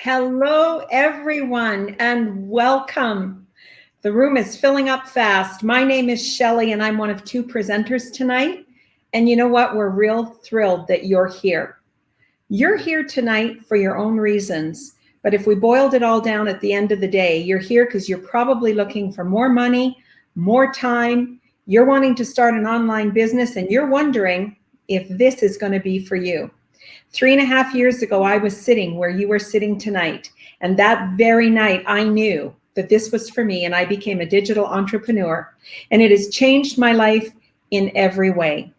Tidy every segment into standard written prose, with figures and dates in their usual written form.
Hello, everyone, and welcome. The room is filling up fast. My name is Shelley, and I'm one of two presenters tonight. And you know what? We're real thrilled that you're here. You're here tonight for your own reasons. But if we boiled it all down at the end of the day, you're here because you're probably looking for more money, more time. You're wanting to start an online business, and you're wondering if this is going to be for you. 3.5 years ago, I was sitting where you are sitting tonight. And that very night, I knew that this was for me, and I became a digital entrepreneur. And it has changed my life in every way.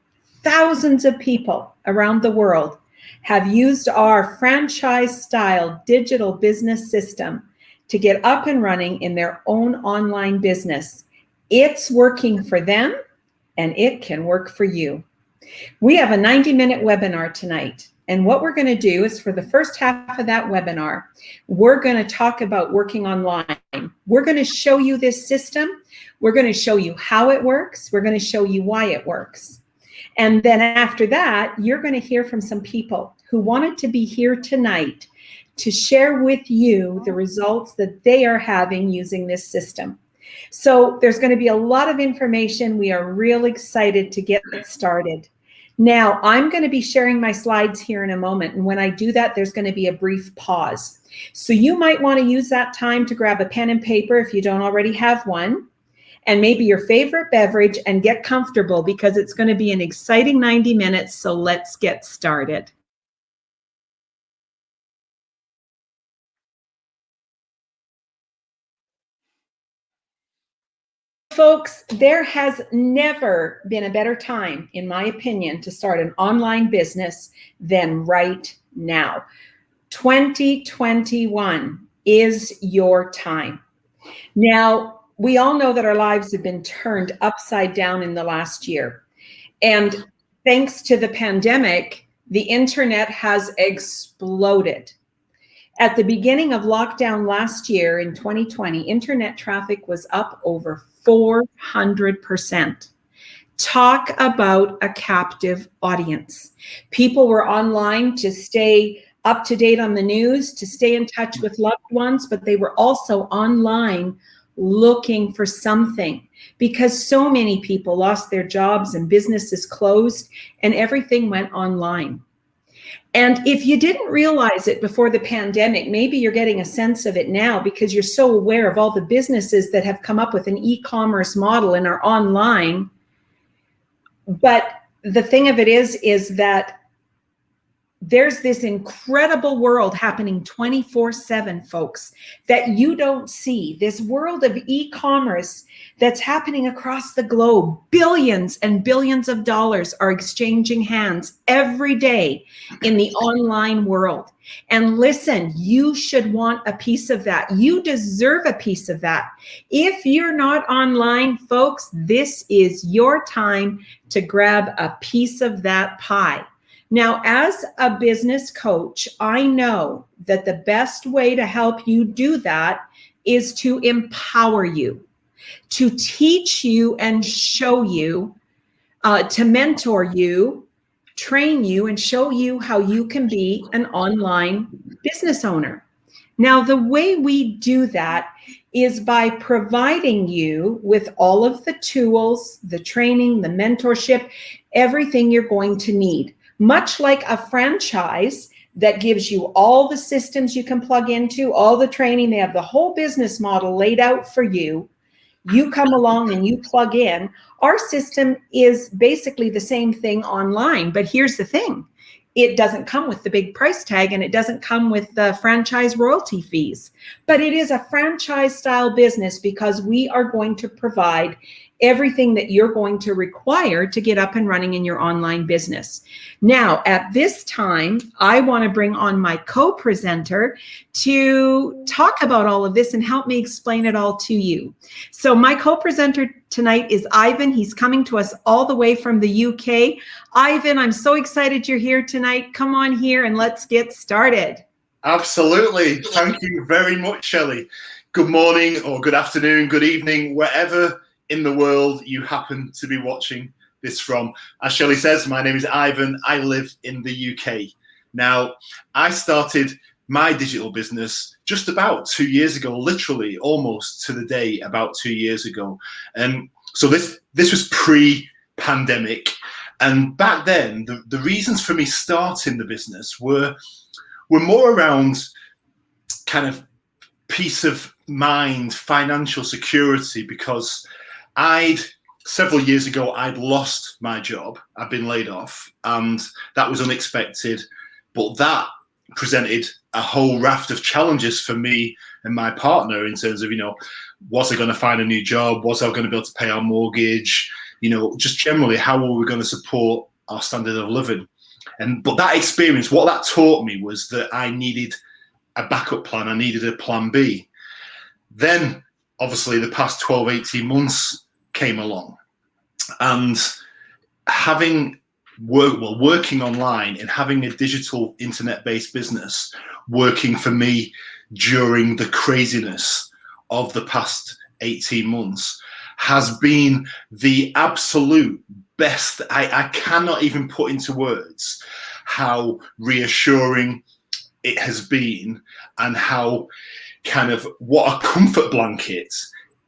Thousands of people around the world have used our franchise-style digital business system to get up and running in their own online business. It's working for them, and it can work for you. We have a 90-minute webinar tonight. And what we're going to do is for the first half of that webinar, we're going to talk about working online. We're going to show you this system. We're going to show you how it works. We're going to show you why it works. And then after that, you're going to hear from some people who wanted to be here tonight to share with you the results that they are having using this system. So there's going to be a lot of information. We are real excited to get started. Now, I'm going to be sharing my slides here in a moment, and when I do that, there's going to be a brief pause. So you might want to use that time to grab a pen and paper if you don't already have one, and maybe your favorite beverage, and get comfortable because it's going to be an exciting 90 minutes, so let's get started. Folks, there has never been a better time, in my opinion, to start an online business than right now. 2021 is your time. Now, we all know that our lives have been turned upside down in the last year. And thanks to the pandemic, the internet has exploded. At the beginning of lockdown last year in 2020, internet traffic was up over 400%. Talk about a captive audience. People were online to stay up to date on the news, to stay in touch with loved ones, but they were also online looking for something because so many people lost their jobs and businesses closed and everything went online. And if you didn't realize it before the pandemic, maybe you're getting a sense of it now because you're so aware of all the businesses that have come up with an e-commerce model and are online. But the thing of it is that there's this incredible world happening 24/7, folks, that you don't see. This world of e-commerce that's happening across the globe. Billions and billions of dollars are exchanging hands every day in the online world. And listen, you should want a piece of that. You deserve a piece of that. If you're not online, folks, this is your time to grab a piece of that pie. Now, as a business coach, I know that the best way to help you do that is to empower you, to teach you and show you, to mentor you, train you, and show you how you can be an online business owner. Now, the way we do that is by providing you with all of the tools, the training, the mentorship, everything you're going to need. Much like a franchise that gives you all the systems you can plug into, all the training, they have the whole business model laid out for you. You come along and you plug in. Our system is basically the same thing online, but here's the thing. It doesn't come with the big price tag and it doesn't come with the franchise royalty fees, but it is a franchise style business because we are going to provide everything that you're going to require to get up and running in your online business. Now, at this time, I want to bring on my co-presenter to talk about all of this and help me explain it all to you. So my co-presenter tonight is Ivan. He's coming to us all the way from the UK. Ivan, I'm so excited you're here tonight. Come on here and let's get started. Absolutely. Thank you very much, Shelley. Good morning or good afternoon, good evening, wherever in the world you happen to be watching this from. As Shelley says, my name is Ivan. I live in the UK. Now, I started my digital business just about 2 years ago, literally almost to the day about 2 years ago. And so this was pre-pandemic. And back then, the reasons for me starting the business were more around kind of peace of mind, financial security, because several years ago, I'd lost my job. I'd been laid off, and that was unexpected. But that presented a whole raft of challenges for me and my partner in terms of, was I going to find a new job? Was I going to be able to pay our mortgage? Just generally, how were we going to support our standard of living? But that experience, what that taught me was that I needed a backup plan. I needed a plan B. Then, obviously, the past 12, 18 months came along, and working online and having a digital internet-based business working for me during the craziness of the past 18 months has been the absolute best. I cannot even put into words how reassuring it has been, and how kind of what a comfort blanket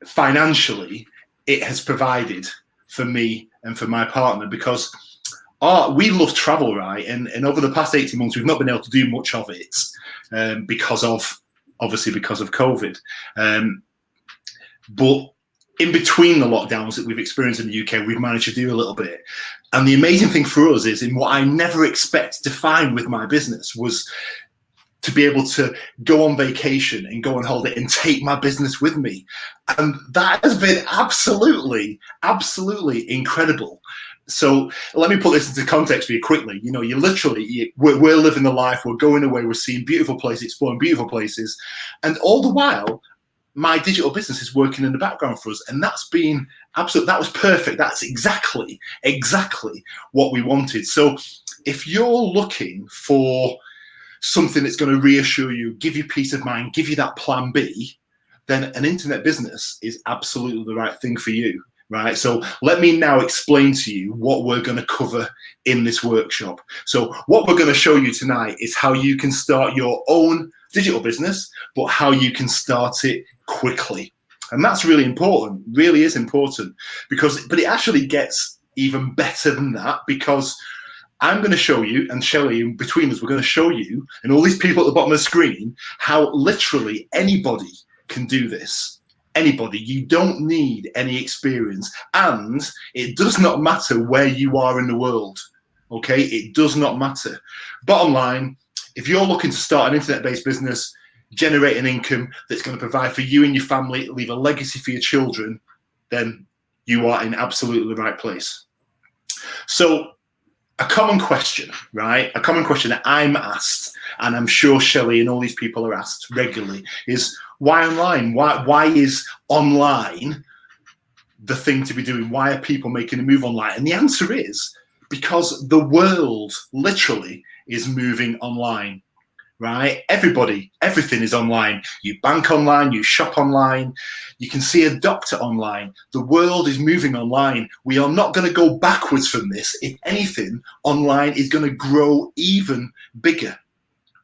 financially it has provided for me and for my partner, because we love travel, right? And over the past 18 months, we've not been able to do much of it because of COVID. But in between the lockdowns that we've experienced in the UK, we've managed to do a little bit. And the amazing thing for us is, in what I never expected to find with my business, was to be able to go on vacation and go on holiday and take my business with me. And that has been absolutely, absolutely incredible. So let me put this into context for you quickly. We're living the life, we're going away, we're seeing beautiful places, exploring beautiful places. And all the while, my digital business is working in the background for us. And that's been absolute. That was perfect. That's exactly what we wanted. So if you're looking for something that's going to reassure you, give you peace of mind, give you that plan B, then an internet business is absolutely the right thing for you, right? So let me now explain to you what we're going to cover in this workshop. So what we're going to show you tonight is how you can start your own digital business, but how you can start it quickly. And that's really important, really is important, but it actually gets even better than that, because I'm going to show you, and Shelley, in between us, we're going to show you, and all these people at the bottom of the screen, how literally anybody can do this. Anybody. You don't need any experience, and it does not matter where you are in the world. Okay, it does not matter. Bottom line, if you're looking to start an internet-based business, generate an income that's going to provide for you and your family, leave a legacy for your children, then you are in absolutely the right place. So, a common question, right? A common question that I'm asked, and I'm sure Shelley and all these people are asked regularly, is why online? Why is online the thing to be doing? Why are people making a move online? And the answer is because the world literally is moving online, right? Everything is online. You bank online, you shop online, you can see a doctor online. The world is moving online. We are not going to go backwards from this. If anything, online is going to grow even bigger,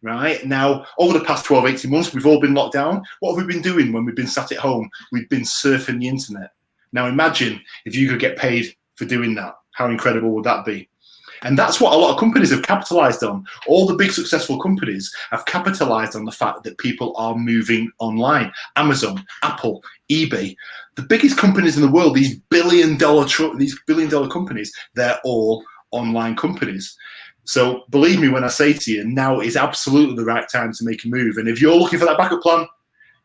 right? Now, over the past 12, 18 months, we've all been locked down. What have we been doing when we've been sat at home? We've been surfing the internet. Now, imagine if you could get paid for doing that. How incredible would that be? And that's what a lot of companies have capitalized on. All the big successful companies have capitalized on the fact that people are moving online. Amazon, Apple, eBay, the biggest companies in the world, these billion-dollar companies, they're all online companies. So believe me when I say to you, now is absolutely the right time to make a move. And if you're looking for that backup plan,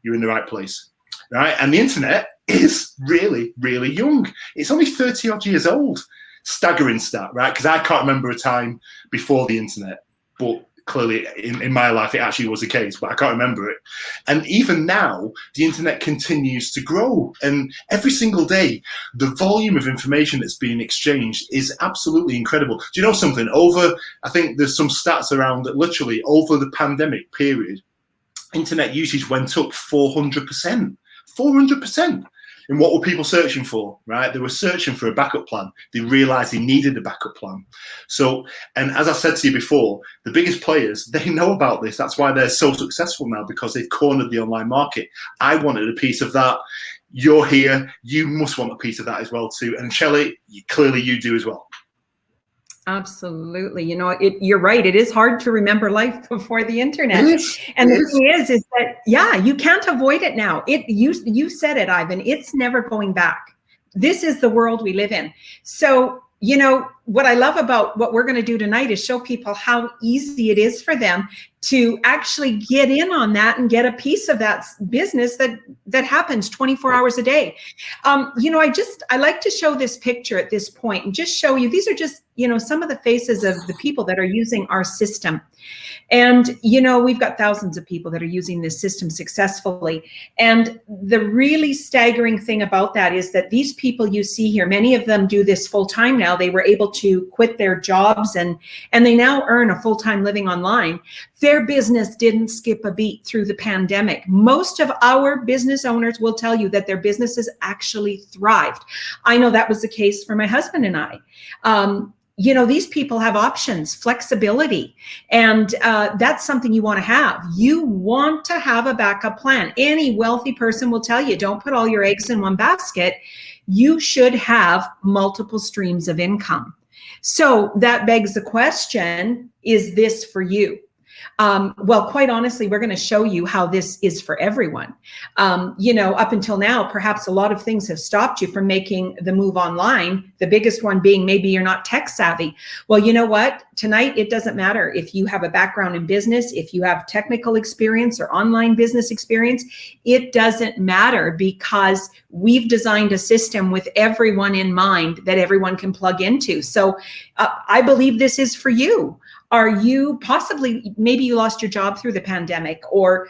you're in the right place, right? And the internet is really, really young. It's only 30 odd years old. Staggering stat, right? Because I can't remember a time before the internet, but clearly in my life it actually was the case, but I can't remember it. And even now, the internet continues to grow, and every single day, the volume of information that's being exchanged is absolutely incredible. Do you know something? I think there's some stats around that literally over the pandemic period, internet usage went up 400%. 400%. And what were people searching for, right? They were searching for a backup plan. They realized they needed a backup plan. So, and as I said to you before, the biggest players, they know about this. That's why they're so successful now, because they've cornered the online market. I wanted a piece of that. You're here. You must want a piece of that as well too. And Shelley, clearly you do as well. Absolutely. You know, you're right. It is hard to remember life before the internet. And the thing is that, yeah, you can't avoid it now. You said it, Ivan, it's never going back. This is the world we live in. So, you know, what I love about what we're going to do tonight is show people how easy it is for them to actually get in on that and get a piece of that business that happens 24 hours a day. You know, I like to show this picture at this point and just show you, these are just, you know, some of the faces of the people that are using our system. And, you know, we've got thousands of people that are using this system successfully. And the really staggering thing about that is that these people you see here, many of them do this full time now. They were able to quit their jobs and they now earn a full-time living online. Their business didn't skip a beat through the pandemic. Most of our business owners will tell you that their businesses actually thrived. I know that was the case for my husband and I. You know, these people have options, flexibility, and that's something you want to have. You want to have a backup plan. Any wealthy person will tell you, don't put all your eggs in one basket. You should have multiple streams of income. So that begs the question, is this for you? Well, quite honestly, we're going to show you how this is for everyone. You know, up until now, perhaps a lot of things have stopped you from making the move online. The biggest one being maybe you're not tech savvy. Well, you know what? Tonight, it doesn't matter if you have a background in business, if you have technical experience or online business experience, it doesn't matter, because we've designed a system with everyone in mind that everyone can plug into. So I believe this is for you. Are you possibly, maybe you lost your job through the pandemic, or,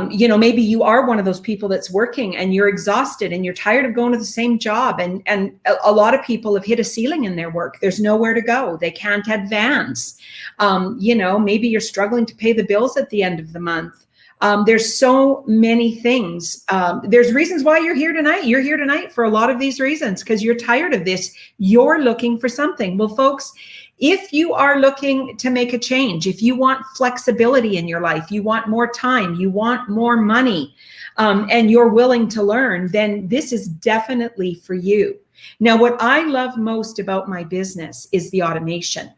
you know, maybe you are one of those people that's working and you're exhausted and you're tired of going to the same job. And a lot of people have hit a ceiling in their work. There's nowhere to go. They can't advance. You know, maybe you're struggling to pay the bills at the end of the month. There's so many things. There's reasons why you're here tonight. You're here tonight for a lot of these reasons, because you're tired of this. You're looking for something. Well, folks, if you are looking to make a change, if you want flexibility in your life, you want more time, you want more money, and you're willing to learn, then this is definitely for you. Now, what I love most about my business is the automation.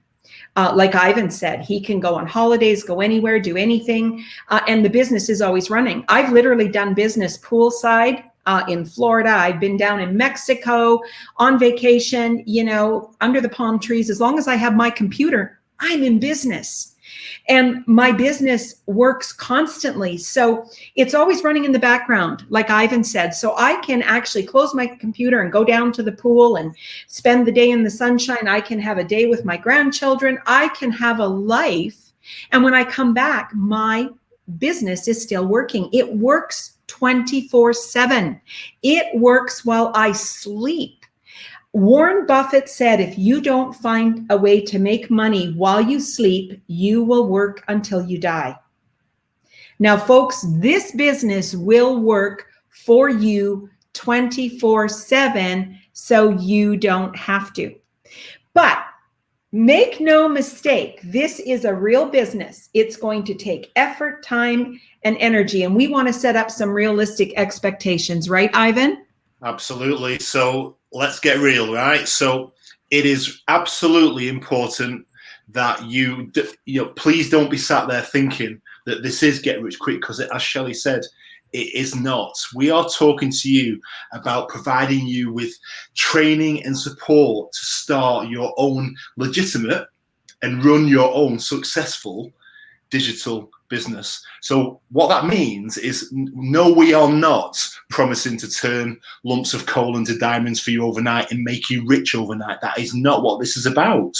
Like Ivan said, he can go on holidays, go anywhere, do anything, and the business is always running. I've literally done business poolside in Florida. I've been down in Mexico on vacation, you know, under the palm trees. As long as I have my computer, I'm in business. And my business works constantly. So it's always running in the background, like Ivan said. So I can actually close my computer and go down to the pool and spend the day in the sunshine. I can have a day with my grandchildren. I can have a life. And when I come back, my business is still working. It works 24/7. It works while I sleep. Warren Buffett said, if you don't find a way to make money while you sleep, you will work until you die. Now, folks, this business will work for you 24/7, so you don't have to. But make no mistake, this is a real business. It's going to take effort, time, and energy. And we want to set up some realistic expectations, right, Ivan? Absolutely. So let's get real, right? So it is absolutely important that you know, please don't be sat there thinking that this is get rich quick, because as Shelley said, it is not. We are talking to you about providing you with training and support to start your own legitimate and run your own successful digital business. So what that means is, no, we are not promising to turn lumps of coal into diamonds for you overnight and make you rich overnight. That is not what this is about.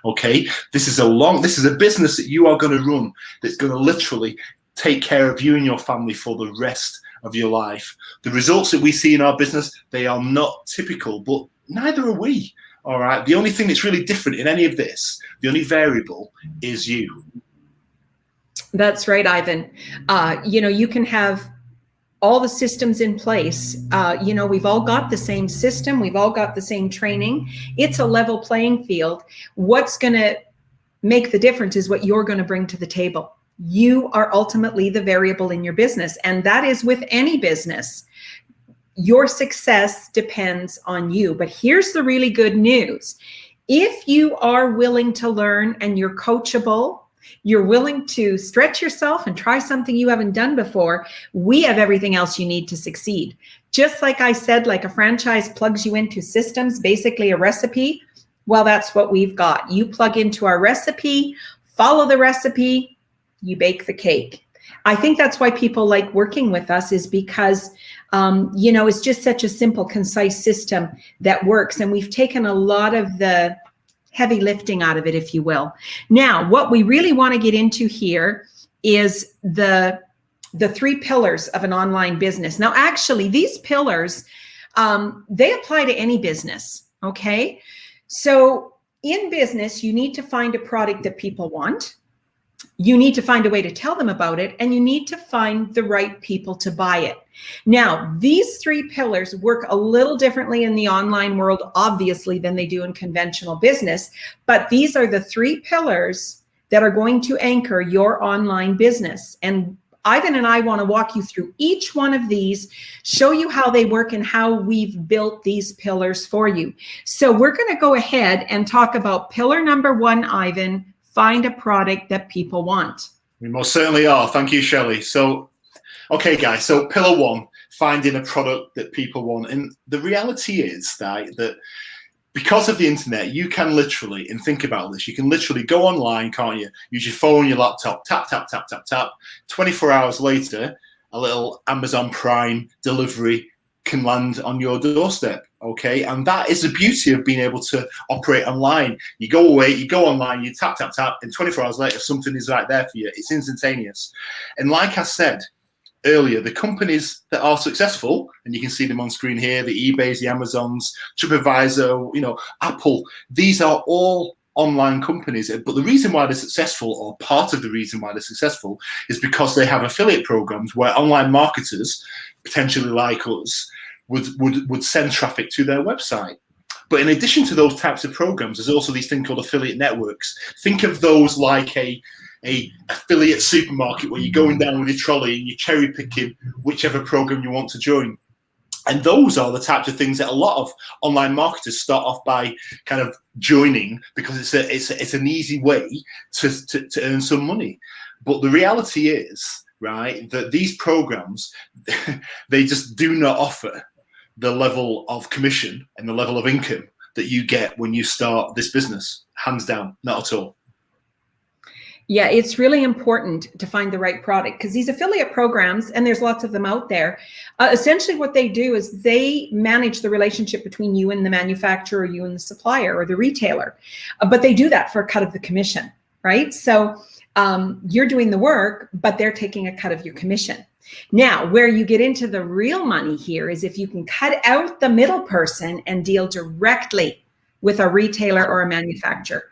Okay, this is a business that you are going to run, that's going to literally take care of you and your family for the rest of your life. The results that we see in our business, they are not typical, but neither are we. All right, the only thing that's really different in any of this, the only variable, is you. That's right, Ivan. You know, you can have all the systems in place. We've all got the same system. We've all got the same training. It's a level playing field. What's going to make the difference is what you're going to bring to the table. You are ultimately the variable in your business, and that is with any business. Your success depends on you. But here's the really good news. If you are willing to learn and you're coachable, you're willing to stretch yourself and try something you haven't done before, we have everything else you need to succeed. Just like I said, like a franchise plugs you into systems, basically a recipe. Well, that's what we've got. You plug into our recipe, follow the recipe, you bake the cake. I think that's why people like working with us, is because, it's just such a simple, concise system that works. And we've taken a lot of the heavy lifting out of it, if you will. Now, what we really want to get into here is the 3 pillars of an online business. Now, actually, these pillars, they apply to any business, okay? So in business, you need to find a product that people want. You need to find a way to tell them about it, and you need to find the right people to buy it. Now, these 3 pillars work a little differently in the online world, obviously, than they do in conventional business, but these are the 3 pillars that are going to anchor your online business. And Ivan and I want to walk you through each one of these, show you how they work and how we've built these pillars for you. So we're going to go ahead and talk about pillar number 1, Ivan. Find a product that people want. We most certainly are. Thank you, Shelley. So, okay, guys. So pillar 1, finding a product that people want. And the reality is that because of the internet, you can literally, and think about this, you can literally go online, can't you? Use your phone, your laptop, tap, tap, tap, tap, tap. 24 hours later, a little Amazon Prime delivery can land on your doorstep. Okay, and that is the beauty of being able to operate online. You go away, you go online, you tap, tap, tap, and 24 hours later, something is right there for you. It's instantaneous. And like I said earlier, the companies that are successful, and you can see them on screen here, the eBays, the Amazons, TripAdvisor, Apple, these are all online companies. But the reason why they're successful, or part of the reason why they're successful, is because they have affiliate programs where online marketers, potentially like us, would send traffic to their website. But in addition to those types of programs, there's also these things called affiliate networks. Think of those like a affiliate supermarket where you're going down with your trolley and you're cherry picking whichever program you want to join. And those are the types of things that a lot of online marketers start off by kind of joining, because it's an easy way to earn some money. But the reality is, right, that these programs, they just do not offer the level of commission and the level of income that you get when you start this business. Hands down, not at all. Yeah, it's really important to find the right product, because these affiliate programs, and there's lots of them out there, essentially what they do is they manage the relationship between you and the manufacturer, you and the supplier or the retailer. But they do that for a cut of the commission, right? So you're doing the work, but they're taking a cut of your commission. Now, where you get into the real money here is if you can cut out the middle person and deal directly with a retailer or a manufacturer.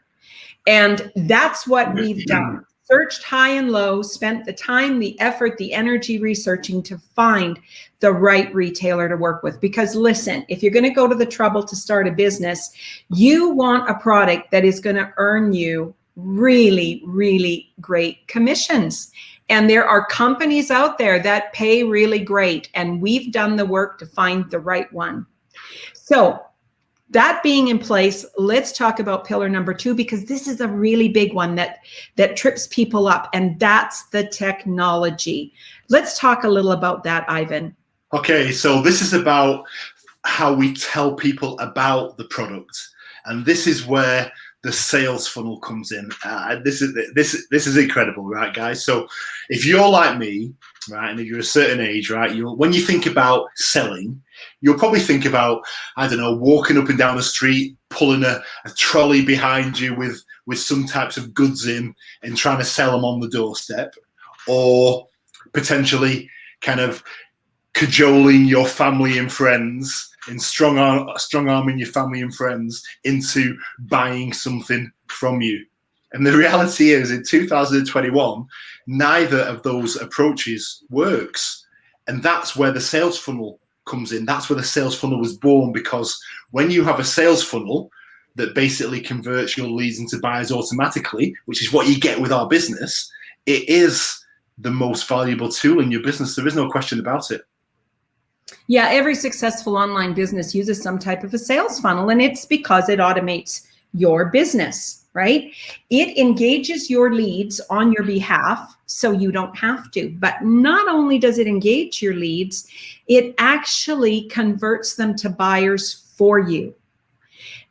And that's what we've done. Searched high and low, spent the time, the effort, the energy researching to find the right retailer to work with. Because listen, if you're going to go to the trouble to start a business, you want a product that is going to earn you really, really great commissions. And there are companies out there that pay really great, and we've done the work to find the right one. So that being in place, let's talk about pillar number 2, because this is a really big one that trips people up, and that's the technology. Let's talk a little about that, Ivan. Okay, so this is about how we tell people about the product, and this is where the sales funnel comes in. This is incredible, right, guys? So if you're like me, right, and if you're a certain age, right, when you think about selling, you'll probably think about, I don't know, walking up and down the street, pulling a trolley behind you with some types of goods in and trying to sell them on the doorstep, or potentially kind of cajoling your family and friends and strong arming your family and friends into buying something from you. And the reality is, in 2021, neither of those approaches works. And that's where the sales funnel comes in. That's where the sales funnel was born, because when you have a sales funnel that basically converts your leads into buyers automatically, which is what you get with our business, it is the most valuable tool in your business. There is no question about it. Yeah, every successful online business uses some type of a sales funnel, and it's because it automates your business, right? It engages your leads on your behalf so you don't have to. But not only does it engage your leads, it actually converts them to buyers for you.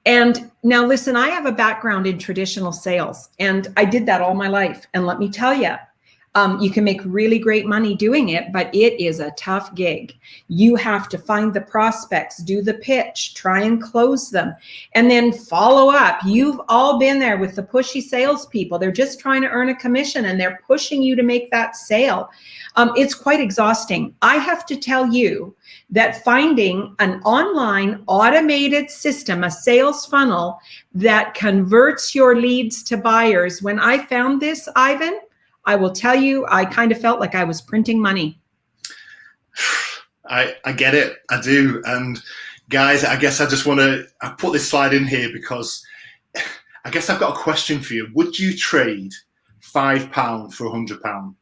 And now listen, I have a background in traditional sales, and I did that all my life. And let me tell you, you can make really great money doing it, but it is a tough gig. You have to find the prospects, do the pitch, try and close them, and then follow up. You've all been there with the pushy salespeople. They're just trying to earn a commission and they're pushing you to make that sale. It's quite exhausting. I have to tell you that finding an online automated system, a sales funnel that converts your leads to buyers, when I found this, Ivan, I will tell you, I kind of felt like I was printing money. I get it. I do. And guys, I guess I just want to put this slide in here because I guess I've got a question for you. Would you trade £5 for £100? All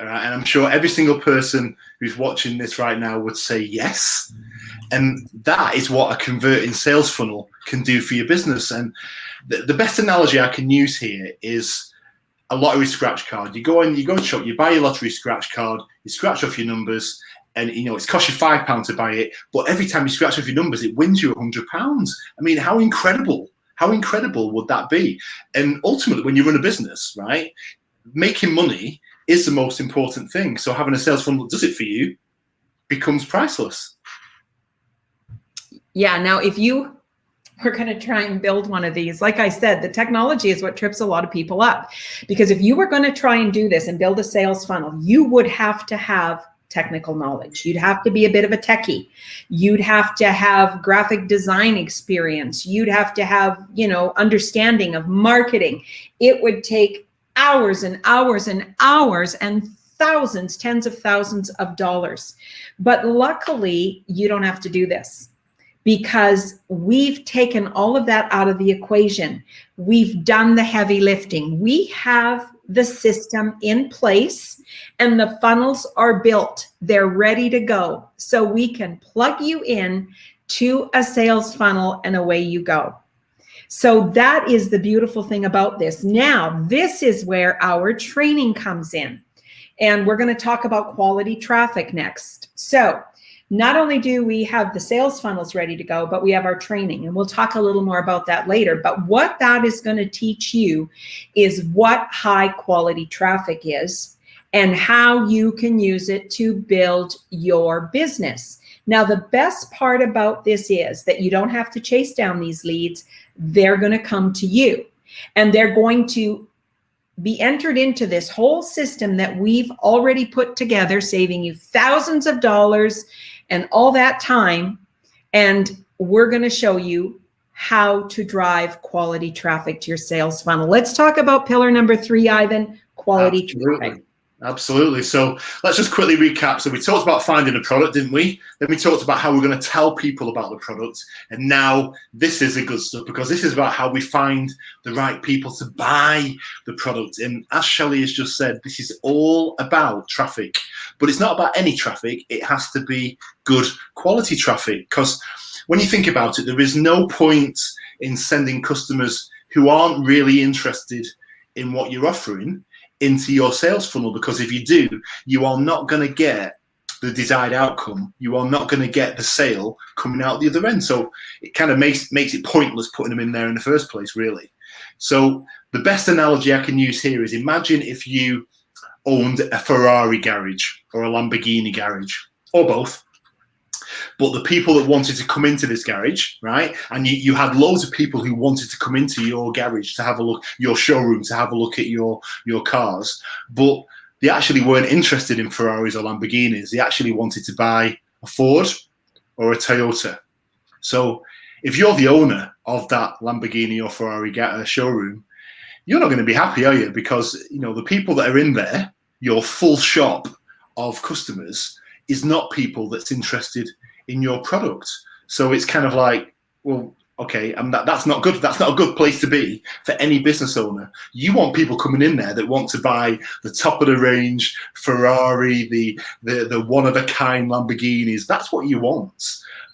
right. And I'm sure every single person who's watching this right now would say yes. And that is what a converting sales funnel can do for your business. And the best analogy I can use here is a lottery scratch card. You go and shop, you buy your lottery scratch card, you scratch off your numbers, and it's cost you £5 to buy it, but every time you scratch off your numbers, it wins you £100. I mean, how incredible would that be? And ultimately, when you run a business, right, making money is the most important thing. So having a sales funnel that does it for you becomes priceless. Yeah. Now, if you we're going to try and build one of these. Like I said, the technology is what trips a lot of people up, because if you were going to try and do this and build a sales funnel, you would have to have technical knowledge. You'd have to be a bit of a techie. You'd have to have graphic design experience. You'd have to have, understanding of marketing. It would take hours and hours and hours and thousands, tens of thousands of dollars. But luckily, you don't have to do this, because we've taken all of that out of the equation. We've done the heavy lifting. We have the system in place and the funnels are built. They're ready to go. So we can plug you in to a sales funnel and away you go. So that is the beautiful thing about this. Now, this is where our training comes in. And we're going to talk about quality traffic next. So not only do we have the sales funnels ready to go, but we have our training, and we'll talk a little more about that later. But what that is going to teach you is what high quality traffic is and how you can use it to build your business. Now, the best part about this is that you don't have to chase down these leads. They're going to come to you, and they're going to be entered into this whole system that we've already put together, saving you thousands of dollars and all that time. And we're going to show you how to drive quality traffic to your sales funnel. Let's talk about pillar number 3, Ivan, quality traffic. Absolutely. So let's just quickly recap. So we talked about finding a product, didn't we? Then we talked about how we're going to tell people about the product. And now this is the good stuff, because this is about how we find the right people to buy the product. And as Shelley has just said, this is all about traffic. But it's not about any traffic. It has to be good quality traffic. Because when you think about it, there is no point in sending customers who aren't really interested in what you're offering into your sales funnel, because if you do, you are not going to get the desired outcome. You are not going to get the sale coming out the other end. So it kind of makes it pointless putting them in there in the first place, really. So the best analogy I can use here is, imagine if you owned a Ferrari garage or a Lamborghini garage, or both. But the people that wanted to come into this garage, right? And you had loads of people who wanted to come into your garage to have a look, your showroom, to have a look at your cars. But they actually weren't interested in Ferraris or Lamborghinis. They actually wanted to buy a Ford or a Toyota. So if you're the owner of that Lamborghini or Ferrari showroom, you're not going to be happy, are you? Because, the people that are in there, your full shop of customers is not people that's interested in your product. So it's kind of like, well, okay, and that's not good. That's not a good place to be for any business owner. You want people coming in there that want to buy the top of the range Ferrari, the one of a kind Lamborghinis. That's what you want,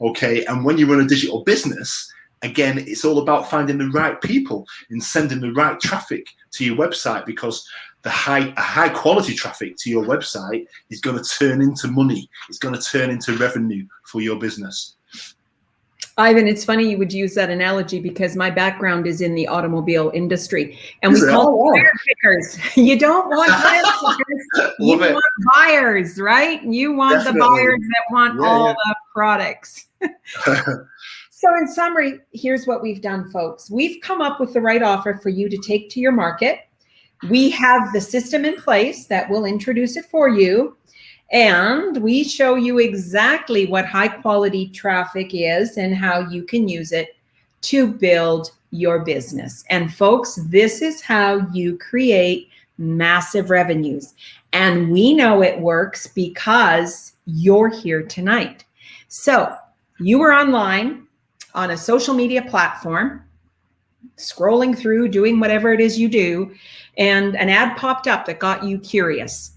okay? And when you run a digital business, again, it's all about finding the right people and sending the right traffic to your website, because the high quality traffic to your website is going to turn into money. It's going to turn into revenue for your business. Ivan, it's funny you would use that analogy because my background is in the automobile industry, and we call them tire kickers. You don't want tire kickers. You want buyers, right? You want the buyers that want all the products. So in summary, here's what we've done, folks. We've come up with the right offer for you to take to your market. We have the system in place that will introduce it for you. And we show you exactly what high quality traffic is and how you can use it to build your business. And folks, this is how you create massive revenues. And we know it works because you're here tonight. So you were online on a social media platform, scrolling through, doing whatever it is you do, and an ad popped up that got you curious.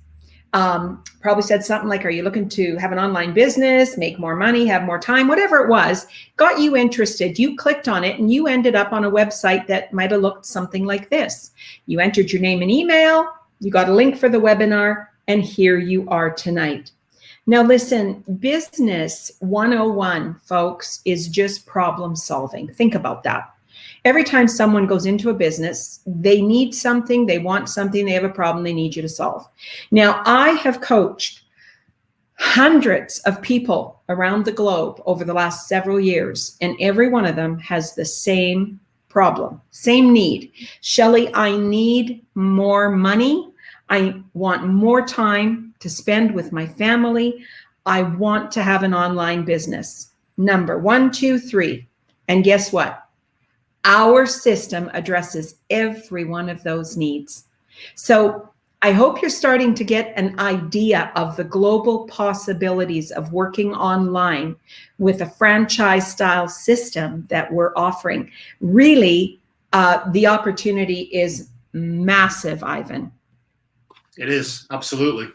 Probably said something like, are you looking to have an online business, make more money, have more time, whatever it was, got you interested. You clicked on it and you ended up on a website that might have looked something like this. You entered your name and email, you got a link for the webinar, and here you are tonight. Now listen, business 101, folks, is just problem solving. Think about that. Every time someone goes into a business, they need something, they want something, they have a problem they need you to solve. Now, I have coached hundreds of people around the globe over the last several years, and every one of them has the same problem, same need. Shelley, I need more money. I want more time to spend with my family. I want to have an online business. Number 1, 2, 3. And guess what? Our system addresses every one of those needs. So I hope you're starting to get an idea of the global possibilities of working online with a franchise style system that we're offering. Really, the opportunity is massive, Ivan. It is, absolutely.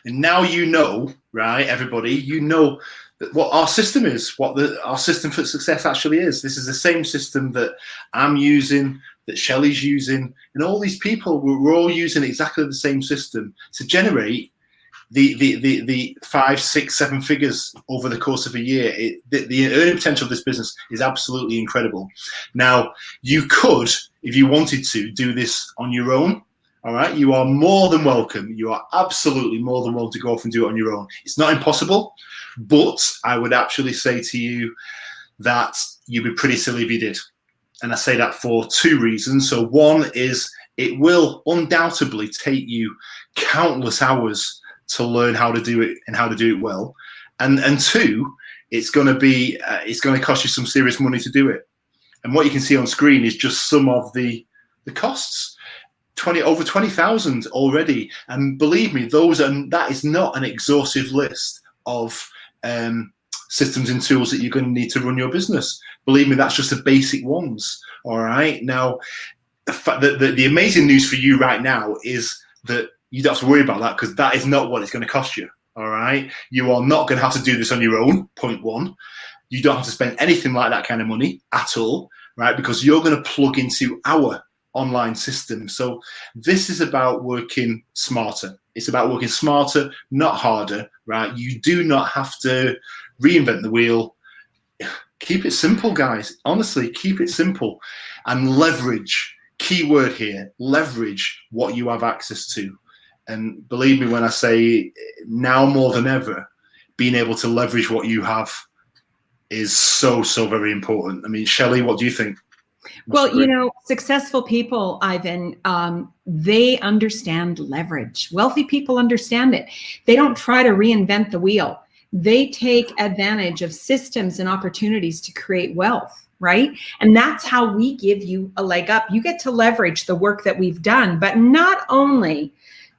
And now you know, right, everybody, you know what our system is, what our system for success actually is. This is the same system that I'm using, that Shelley's using, and all these people, we're all using exactly the same system to generate the 5, 6, 7 figures over the course of a year. The earning potential of this business is absolutely incredible. Now, you could, if you wanted to, do this on your own. All right, you are more than welcome. You are absolutely more than welcome to go off and do it on your own. It's not impossible, but I would actually say to you that you'd be pretty silly if you did. And I say that for 2 reasons. So one is it will undoubtedly take you countless hours to learn how to do it and how to do it well. And 2, it's going to cost you some serious money to do it. And what you can see on screen is just some of the costs. Over 20,000 already, and believe me, that is not an exhaustive list of systems and tools that you're going to need to run your business. Believe me, that's just the basic ones. All right. Now, the amazing news for you right now is that you don't have to worry about that, because that is not what it's going to cost you. All right. You are not going to have to do this on your own. Point 1. You don't have to spend anything like that kind of money at all, right? Because you're going to plug into our online system. So this is about working smarter. It's about working smarter, not harder, right? You do not have to reinvent the wheel. Keep it simple, guys. Honestly, keep it simple and leverage. Key word here, leverage what you have access to. And believe me when I say now more than ever, being able to leverage what you have is so, so very important. I mean, Shelley, what do you think? Well, you know, successful people, Ivan, they understand leverage. Wealthy people understand it. They don't try to reinvent the wheel. They take advantage of systems and opportunities to create wealth, right? And that's how we give you a leg up. You get to leverage the work that we've done, but not only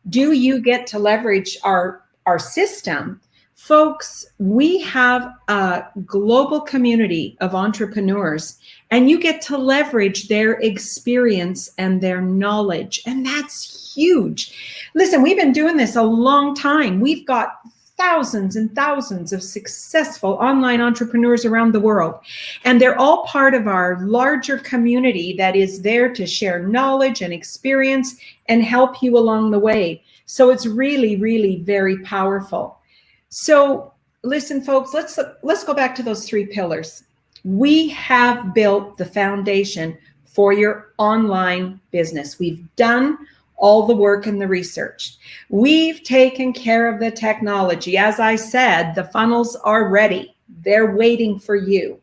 do you get to leverage our our system, folks, we have a global community of entrepreneurs, and you get to leverage their experience and their knowledge. And that's huge. Listen, we've been doing this a long time. We've got thousands and thousands of successful online entrepreneurs around the world. And they're all part of our larger community that is there to share knowledge and experience and help you along the way. So it's really, really very powerful. So listen, folks, let's go back to those 3 pillars. We have built the foundation for your online business. We've done all the work and the research. We've taken care of the technology. As I said, the funnels are ready. They're waiting for you.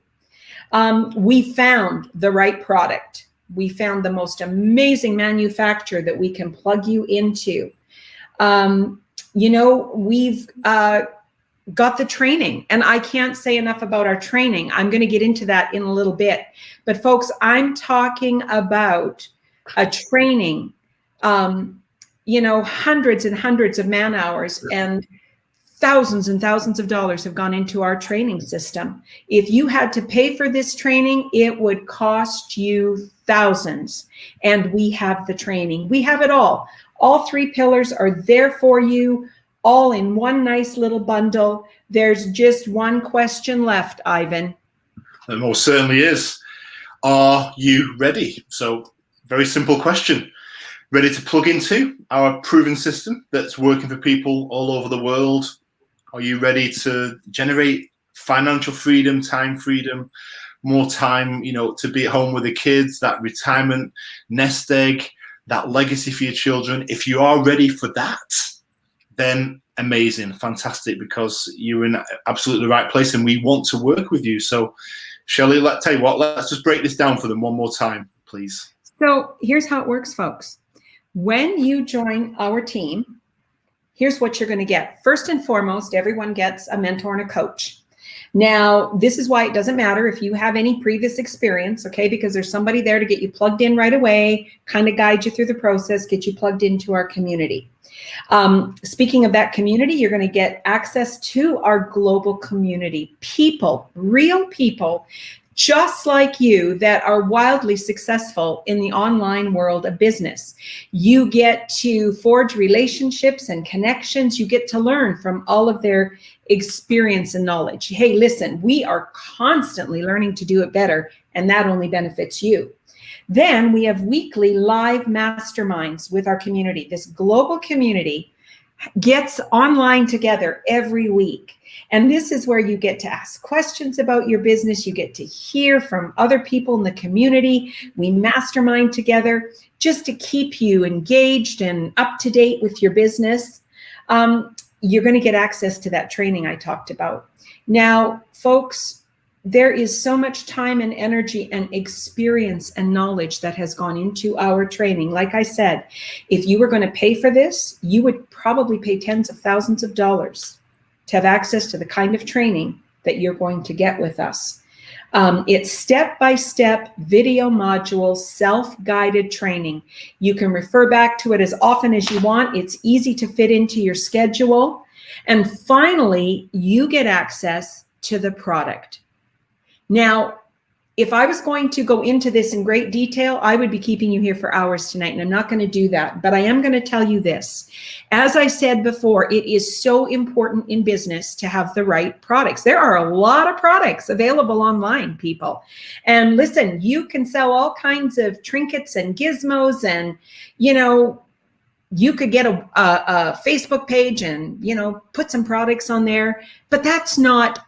We found the right product. We found the most amazing manufacturer that we can plug you into. We've got the training, and I can't say enough about our training. I'm going to get into that in a little bit. But folks, I'm talking about a training, hundreds and hundreds of man hours and thousands of dollars have gone into our training system. If you had to pay for this training, it would cost you thousands. And we have the training. We have it all. All 3 pillars are there for you, all in one nice little bundle. There's just one question left, Ivan. There most certainly is. Are you ready? So, very simple question. Ready to plug into our proven system that's working for people all over the world? Are you ready to generate financial freedom, time freedom, more time, to be at home with the kids, that retirement nest egg, that legacy for your children? If you are ready for that, then amazing, fantastic, because you're in absolutely the right place and we want to work with you. So Shelley, let's just break this down for them one more time, please. So here's how it works, folks. When you join our team, here's what you're going to get. First and foremost, everyone gets a mentor and a coach. Now, this is why it doesn't matter if you have any previous experience, okay, because there's somebody there to get you plugged in right away, kind of guide you through the process, get you plugged into our community. Speaking of that community, you're going to get access to our global community. People, real people, just like you, that are wildly successful in the online world of business. You get to forge relationships and connections. You get to learn from all of their experience and knowledge. Hey, listen, we are constantly learning to do it better, and that only benefits you. Then we have weekly live masterminds with our community. This global community gets online together every week. And this is where you get to ask questions about your business. You get to hear from other people in the community. We mastermind together just to keep you engaged and up to date with your business. You're going to get access to that training I talked about. Now, folks, there is so much time and energy and experience and knowledge that has gone into our training. Like I said, if you were going to pay for this, you would probably pay tens of thousands of dollars to have access to the kind of training that you're going to get with us. It's step-by-step video module, self-guided training. You can refer back to it as often as you want. It's easy to fit into your schedule. And finally, you get access to the product. Now, if I was going to go into this in great detail, I would be keeping you here for hours tonight, and I'm not going to do that. But I am going to tell you this. As I said before, it is so important in business to have the right products. There are a lot of products available online, people. And listen, you can sell all kinds of trinkets and gizmos, and, you could get a Facebook page and, put some products on there, but that's not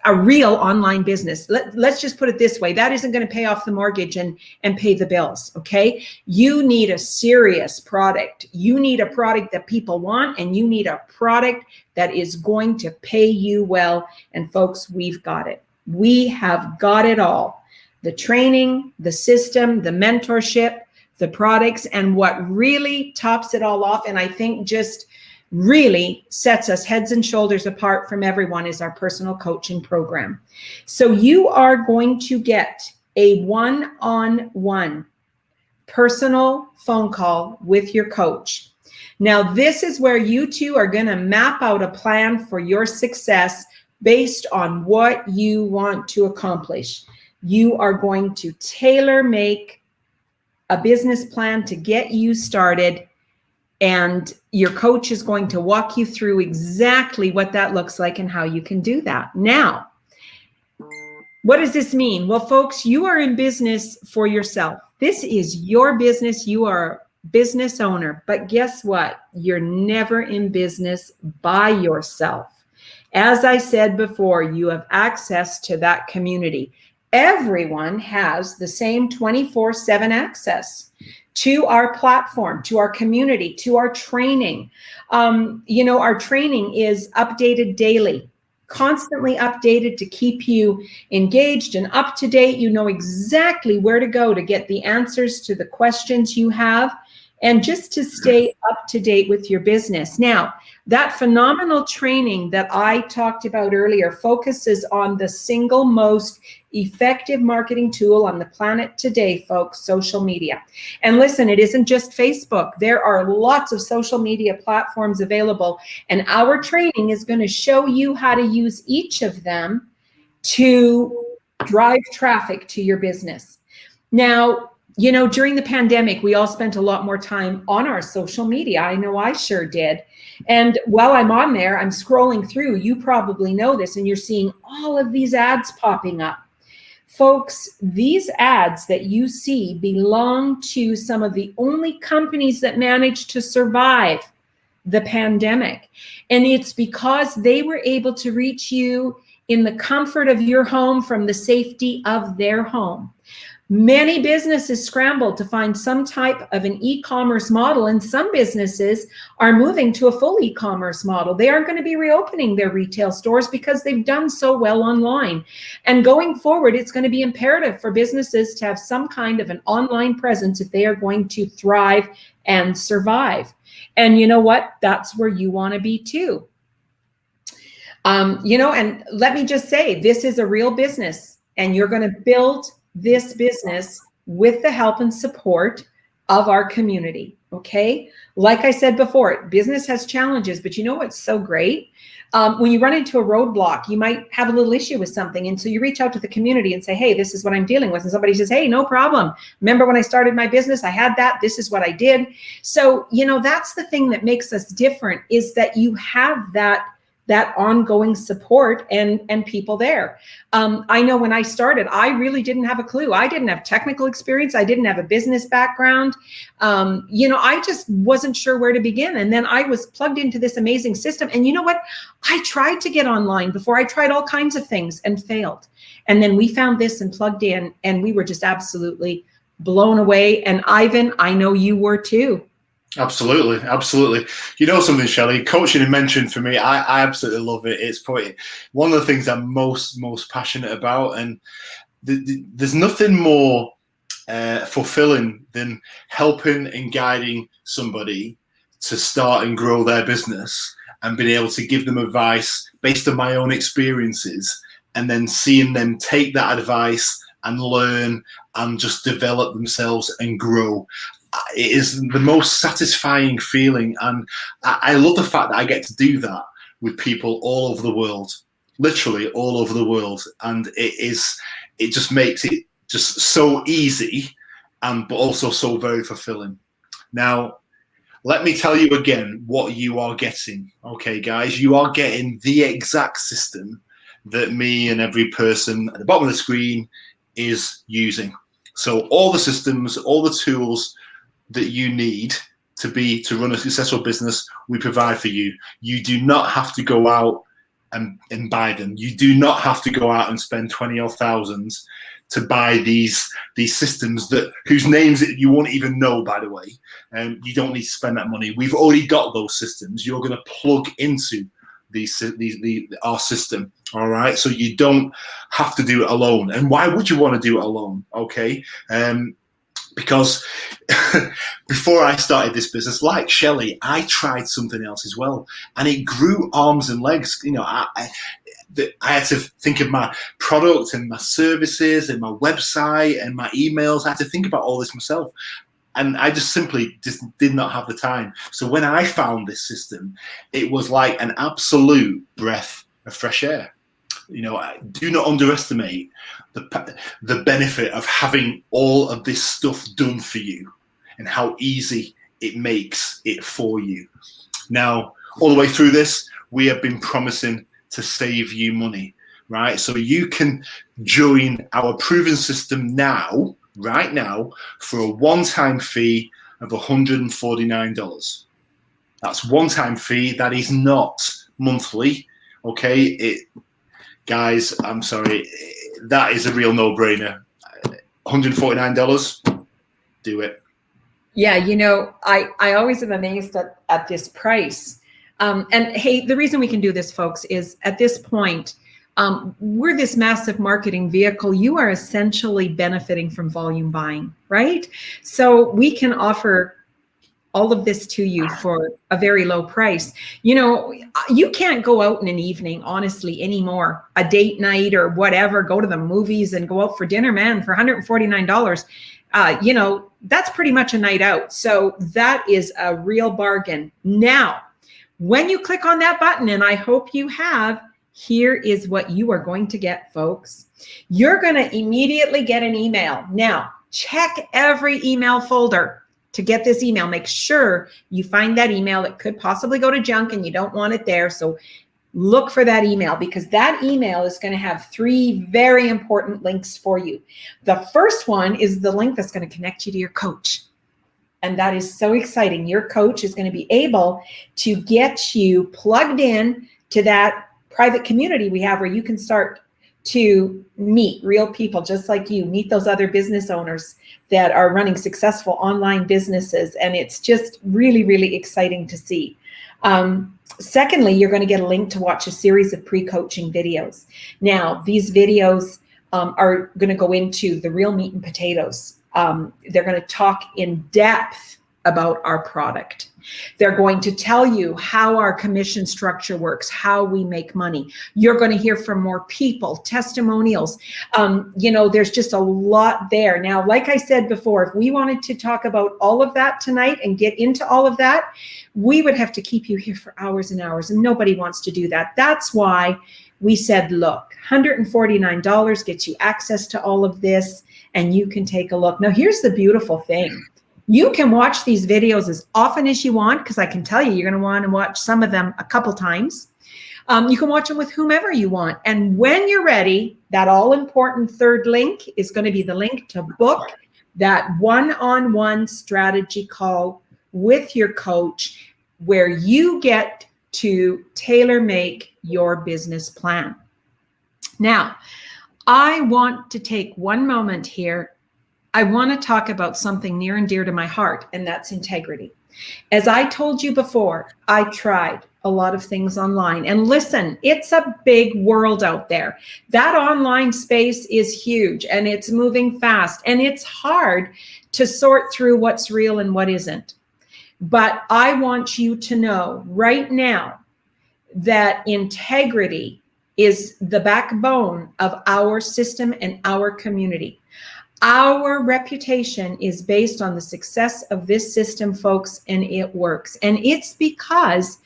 a real online business. Let's just put it this way. That isn't going to pay off the mortgage and pay the bills, okay? You need a serious product. You need a product that people want, and you need a product that is going to pay you well. And folks, we've got it. We have got it all. The training, the system, the mentorship, the products, and what really tops it all off, and I think just really sets us heads and shoulders apart from everyone, is our personal coaching program. So you are going to get a one-on-one personal phone call with your coach. Now, this is where you two are going to map out a plan for your success based on what you want to accomplish. You are going to tailor make a business plan to get you started, and your coach is going to walk you through exactly what that looks like and how you can do that. Now, what does this mean? Well, folks, you are in business for yourself. This is your business. You are a business owner. But guess what? You're never in business by yourself. As I said before, you have access to that community. Everyone has the same 24/7 access to our platform, to our community, to our training. Our training is updated daily, constantly updated to keep you engaged and up to date. You know exactly where to go to get the answers to the questions you have, and just to stay up to date with your business. Now, that phenomenal training that I talked about earlier focuses on the single most effective marketing tool on the planet today, folks, social media. And listen, it isn't just Facebook. There are lots of social media platforms available, and our training is going to show you how to use each of them to drive traffic to your business. Now, during the pandemic, we all spent a lot more time on our social media. I know I sure did. And while I'm on there, I'm scrolling through. You probably know this, and you're seeing all of these ads popping up. Folks, these ads that you see belong to some of the only companies that managed to survive the pandemic. And it's because they were able to reach you in the comfort of your home from the safety of their home. Many businesses scrambled to find some type of an e-commerce model, and some businesses are moving to a full e-commerce model. They aren't going to be reopening their retail stores because they've done so well online. And going forward, it's going to be imperative for businesses to have some kind of an online presence if they are going to thrive and survive. And you know what? That's where you want to be too. And let me just say, this is a real business, and you're going to build this business with the help and support of our community. Okay. Like I said before, business has challenges, but you know what's so great? When you run into a roadblock, you might have a little issue with something. And so you reach out to the community and say, hey, this is what I'm dealing with. And somebody says, hey, no problem. Remember when I started my business, I had that. This is what I did. So, that's the thing that makes us different, is that you have that ongoing support and people there. I know when I started, I really didn't have a clue. I didn't have technical experience. I didn't have a business background. I just wasn't sure where to begin. And then I was plugged into this amazing system. And you know what? I tried to get online before. I tried all kinds of things and failed. And then we found this and plugged in, and we were just absolutely blown away. And Ivan, I know you were too. Absolutely, absolutely. You know something, Shelley? Coaching and mentoring for me, I absolutely love it. It's probably one of the things I'm most passionate about, and there's nothing more fulfilling than helping and guiding somebody to start and grow their business, and being able to give them advice based on my own experiences, and then seeing them take that advice and learn and just develop themselves and grow. It is the most satisfying feeling, and I love the fact that I get to do that with people all over the world, literally all over the world. And it just makes it just so easy, but also so very fulfilling. Now, let me tell you again what you are getting. Okay, guys, you are getting the exact system that me and every person at the bottom of the screen is using. So all the systems, all the tools that you need to run a successful business, we provide for you. You do not have to go out and buy them. You do not have to go out and spend 20 or thousands to buy these systems whose names you won't even know, by the way. You don't need to spend that money. We've already got those systems. You're going to plug into our system. All right, so you don't have to do it alone. And why would you want to do it alone? Okay. Because before I started this business, like Shelley, I tried something else as well, and it grew arms and legs. I had to think of my product and my services and my website and my emails. I had to think about all this myself. And I just simply just did not have the time. So when I found this system, it was like an absolute breath of fresh air. You know, do not underestimate the benefit of having all of this stuff done for you and how easy it makes it for you. Now, all the way through this, we have been promising to save you money, right? So you can join our proven system now, right now, for a one-time fee of $149. That's one-time fee. That is not monthly, okay? Guys, I'm sorry, that is a real no-brainer. $149, do it. Yeah, you know, I always am amazed at this price. And hey, the reason we can do this, folks, is at this point, we're this massive marketing vehicle. You are essentially benefiting from volume buying, right? So we can offer all of this to you for a very low price. You know, you can't go out in an evening, honestly, anymore, a date night or whatever, go to the movies and go out for dinner, man, for $149. You know, that's pretty much a night out. So that is a real bargain. Now, when you click on that button, and I hope you have, here is what you are going to get, folks. You're going to immediately get an email. Now, check every email folder to get this email. Make sure you find that email. It could possibly go to junk and you don't want it there. So look for that email, because that email is going to have 3 very important links for you. The first one is the link that's going to connect you to your coach. And that is so exciting. Your coach is going to be able to get you plugged in to that private community we have, where you can start to meet real people just like you, meet those other business owners that are running successful online businesses. And it's just really, really exciting to see. Secondly, you're going to get a link to watch a series of pre-coaching videos. Now, these videos are going to go into the real meat and potatoes. They're going to talk in depth about our product. They're going to tell you how our commission structure works, how we make money. You're going to hear from more people, testimonials. You know, there's just a lot there. Now, like I said before, if we wanted to talk about all of that tonight and get into all of that, we would have to keep you here for hours and hours, and nobody wants to do that. That's why we said, look, $149 gets you access to all of this, and you can take a look. Now, here's the beautiful thing. You can watch these videos as often as you want, because I can tell you, you're going to want to watch some of them a couple times. You can watch them with whomever you want. And when you're ready, that all-important third link is going to be the link to book that one-on-one strategy call with your coach, where you get to tailor-make your business plan. Now, I want to take one moment here. I want to talk about something near and dear to my heart, and that's integrity. As I told you before, I tried a lot of things online. And listen, it's a big world out there. That online space is huge, and it's moving fast, and it's hard to sort through what's real and what isn't. But I want you to know right now that integrity is the backbone of our system and our community. Our reputation is based on the success of this system, folks, and it works. And it's because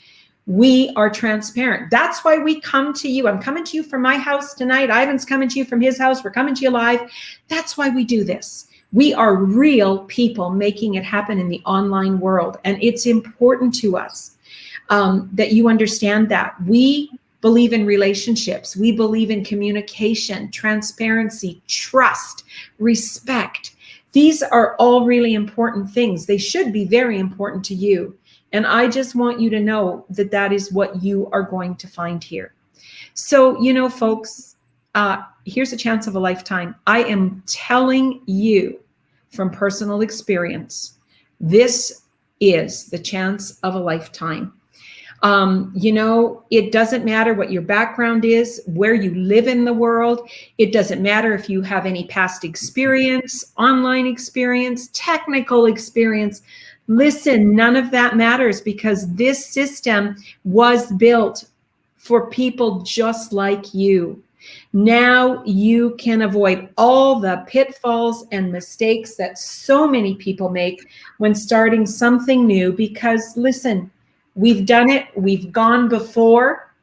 we are transparent. That's why we come to you. I'm coming to you from my house tonight. Ivan's coming to you from his house. We're coming to you live. That's why we do this. We are real people making it happen in the online world. And it's important to us that you understand that. We believe in relationships. We believe in communication, transparency, trust, respect. These are all really important things. They should be very important to you. And I just want you to know that that is what you are going to find here. So, you know, folks, here's a chance of a lifetime. I am telling you from personal experience, this is the chance of a lifetime. You know, it doesn't matter what your background is, where you live in the world. It doesn't matter if you have any past experience, online experience, technical experience. Listen, none of that matters, because this system was built for people just like you. Now you can avoid all the pitfalls and mistakes that so many people make when starting something new, because listen, we've done it, we've gone before.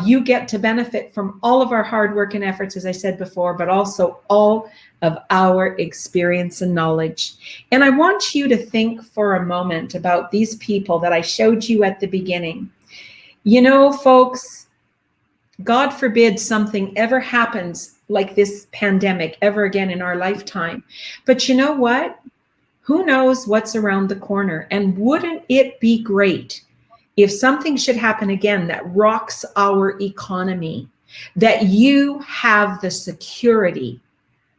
You get to benefit from all of our hard work and efforts, as I said before, but also all of our experience and knowledge. And I want you to think for a moment about these people that I showed you at the beginning. You know, folks, God forbid something ever happens like this pandemic ever again in our lifetime. But you know what? Who knows what's around the corner? And wouldn't it be great if something should happen again that rocks our economy, that you have the security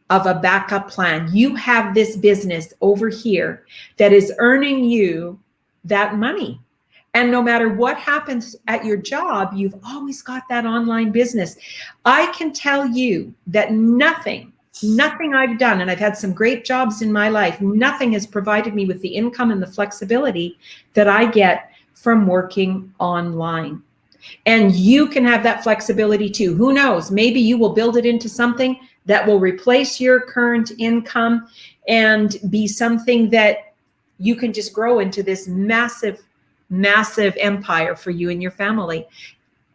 of a backup plan? You have this business over here that is earning you that money. And no matter what happens at your job, you've always got that online business. I can tell you that nothing I've done, and I've had some great jobs in my life, nothing has provided me with the income and the flexibility that I get from working online. And you can have that flexibility too. Who knows? Maybe you will build it into something that will replace your current income and be something that you can just grow into this massive, massive empire for you and your family.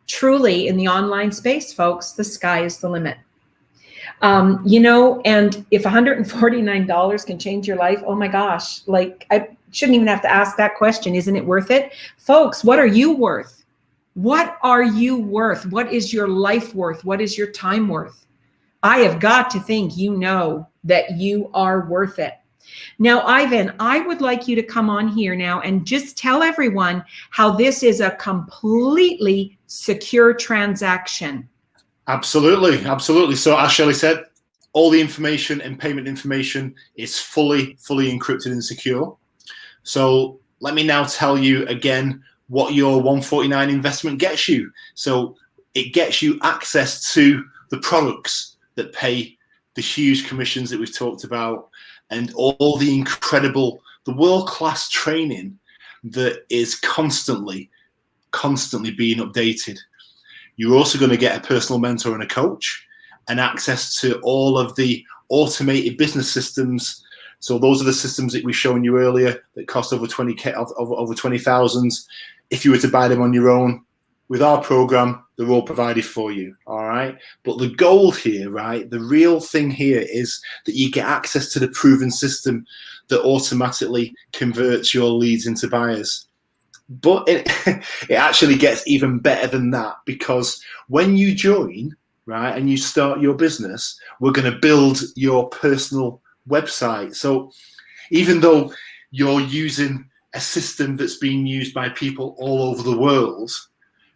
Truly, in the online space, folks, the sky is the limit. You know, and if $149 can change your life, oh my gosh, like I shouldn't even have to ask that question. Isn't it worth it? Folks, what are you worth? What are you worth? What is your life worth? What is your time worth? I have got to think you know that you are worth it. Now, Ivan, I would like you to come on here now and just tell everyone how this is a completely secure transaction. Absolutely, absolutely. So as Shelley said, all the information and payment information is fully encrypted and secure. So let me now tell you again what your 149 investment gets you. So it gets you access to the products that pay the huge commissions that we've talked about, and all the incredible, the world-class training that is constantly being updated. You're also going to get a personal mentor and a coach, and access to all of the automated business systems. So those are the systems that we've shown you earlier that cost over 20K, over 20,000. If you were to buy them on your own, with our program, they're all provided for you. All right. But the goal here, right, the real thing here is that you get access to the proven system that automatically converts your leads into buyers. But it actually gets even better than that, because when you join, right, and you start your business, we're going to build your personal website. So even though you're using a system that's being used by people all over the world,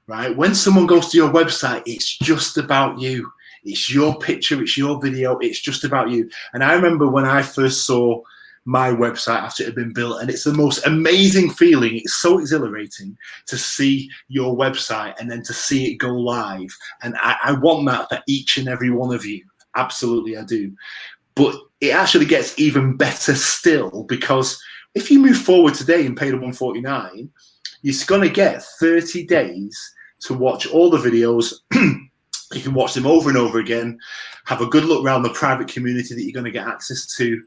right, when someone goes to your website, it's just about you. It's your picture, it's your video, it's just about you. And I remember when I first saw my website after it had been built, and it's the most amazing feeling. It's so exhilarating to see your website and then to see it go live. And I want that for each and every one of you. Absolutely, I do. But it actually gets even better still, because if you move forward today and pay the 149, you're going to get 30 days to watch all the videos. You can watch them over and over again, have a good look around the private community that you're going to get access to,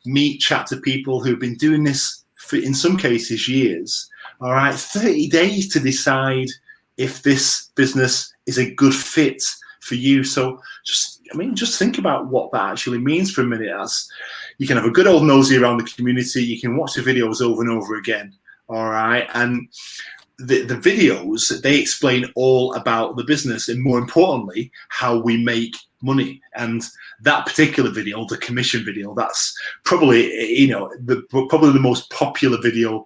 meet, chat to people who've been doing this for, in some cases, years. All right, 30 days to decide if this business is a good fit for you. So just think about what that actually means for a minute. As you can have a good old nosy around the community, you can watch the videos over and over again. All right, and the videos, they explain all about the business, and more importantly, how we make money. And that particular video, the commission video, that's probably, probably the most popular video,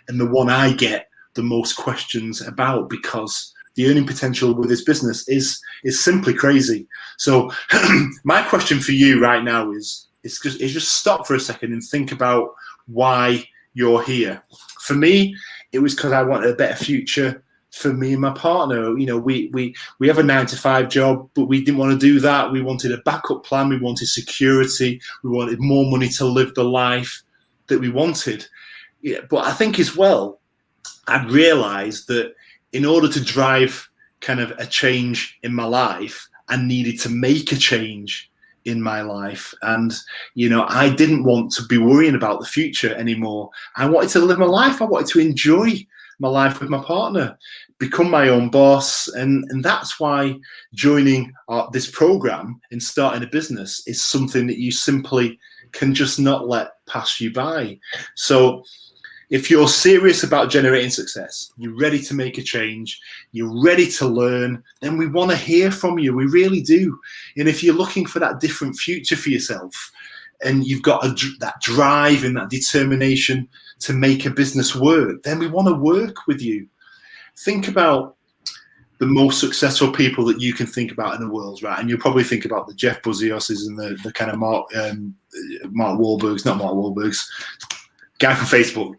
and the one I get the most questions about, because the earning potential with this business is simply crazy. So my question for you right now is just stop for a second and think about why you're here. For me, it was because I wanted a better future for me and my partner. You know, we have a 9-to-5 job, but we didn't want to do that. We wanted a backup plan. We wanted security. We wanted more money to live the life that we wanted. Yeah, but I think as well, I'd realized that in order to drive kind of a change in my life, I needed to make a change in my life. And, you know, I didn't want to be worrying about the future anymore. I wanted to live my life. I wanted to enjoy my life with my partner, become my own boss. And that's why joining this program and starting a business is something that you simply can just not let pass you by. So if you're serious about generating success, you're ready to make a change, you're ready to learn, then we want to hear from you. We really do. And if you're looking for that different future for yourself, and you've got that drive and that determination to make a business work, then we want to work with you. Think about the most successful people that you can think about in the world, right? And you'll probably think about the Jeff Bezoses and the kind of Mark Wahlbergs, not Mark Wahlbergs, guy from Facebook.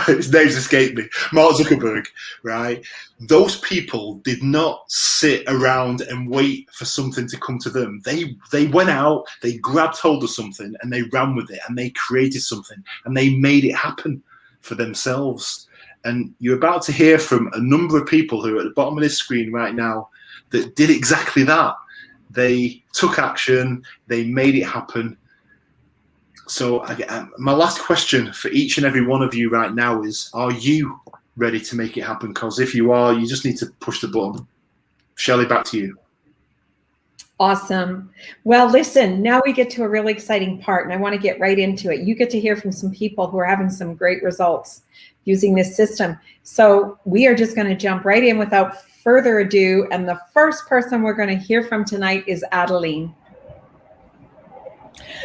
His name's escaped me. Mark Zuckerberg, right? Those people did not sit around and wait for something to come to them. They went out, they grabbed hold of something, and they ran with it, and they created something, and they made it happen for themselves. And you're about to hear from a number of people who are at the bottom of this screen right now that did exactly that. They took action, they made it happen. So my last question for each and every one of you right now is, are you ready to make it happen? Because if you are, you just need to push the button. Shelley, back to you. Awesome. Well, listen, now we get to a really exciting part, and I want to get right into it. You get to hear from some people who are having some great results using this system. So we are just going to jump right in without further ado. And the first person we're going to hear from tonight is Adeline.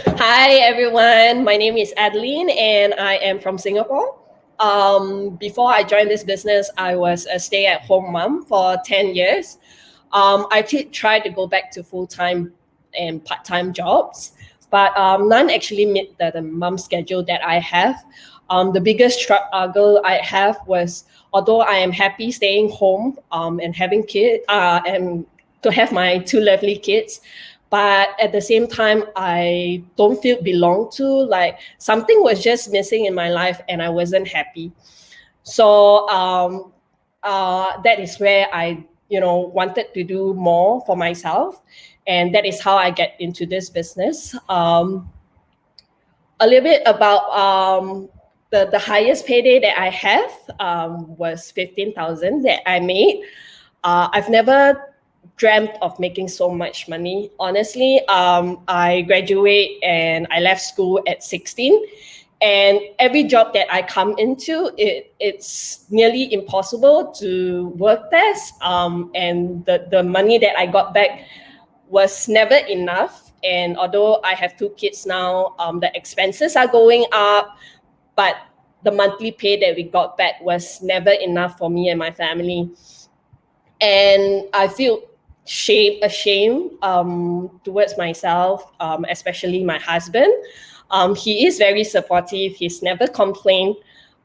Hi, everyone. My name is Adeline, and I am from Singapore. Before I joined this business, I was a stay-at-home mom for 10 years. I did try to go back to full-time and part-time jobs, but none actually met the mom schedule that I have. The biggest struggle I have was, although I am happy staying home and having kids and to have my 2 lovely kids, but at the same time, I don't feel belong to, like something was just missing in my life and I wasn't happy. So that is where I, wanted to do more for myself. And that is how I get into this business. A little bit about the highest payday that I have was 15,000 that I made. I've never dreamt of making so much money. Honestly, I graduate and I left school at 16. And every job that I come into, it's nearly impossible to work there. And the money that I got back was never enough. And although I have 2 kids now, the expenses are going up, but the monthly pay that we got back was never enough for me and my family. And I feel ashamed towards myself, especially my husband. He is very supportive. He's never complained.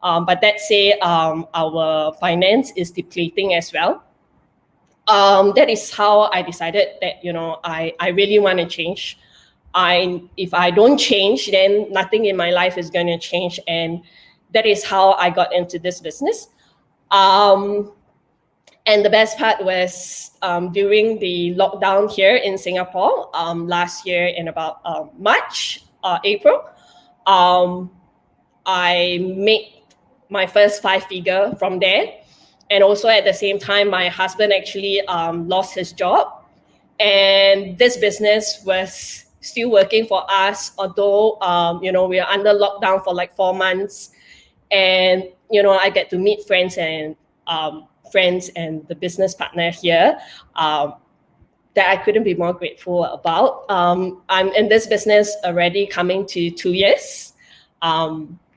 But that say our finance is depleting as well. That is how I decided that, I really want to change. If I don't change, then nothing in my life is going to change. And that is how I got into this business. And the best part was during the lockdown here in Singapore last year in about March, April, I made my first 5-figure from there. And also at the same time, my husband actually lost his job. And this business was still working for us, although, we are under lockdown for like 4 months. And, I get to meet friends and the business partner here that I couldn't be more grateful about. I'm in this business already coming to 2 years.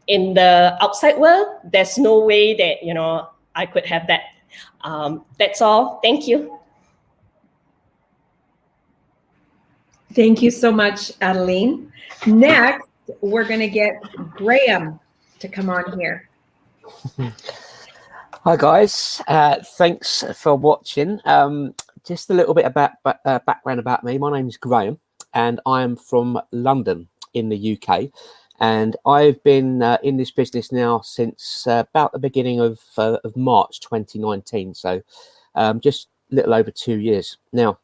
In the outside world, there's no way that, I could have that. That's all. Thank you. Thank you so much, Adeline. Next, we're going to get Graham to come on here. Hi guys, thanks for watching. Just a little bit about background about me. My name is Graham and I am from London in the UK, and I've been in this business now since about the beginning of March 2019, so just a little over 2 years. Now,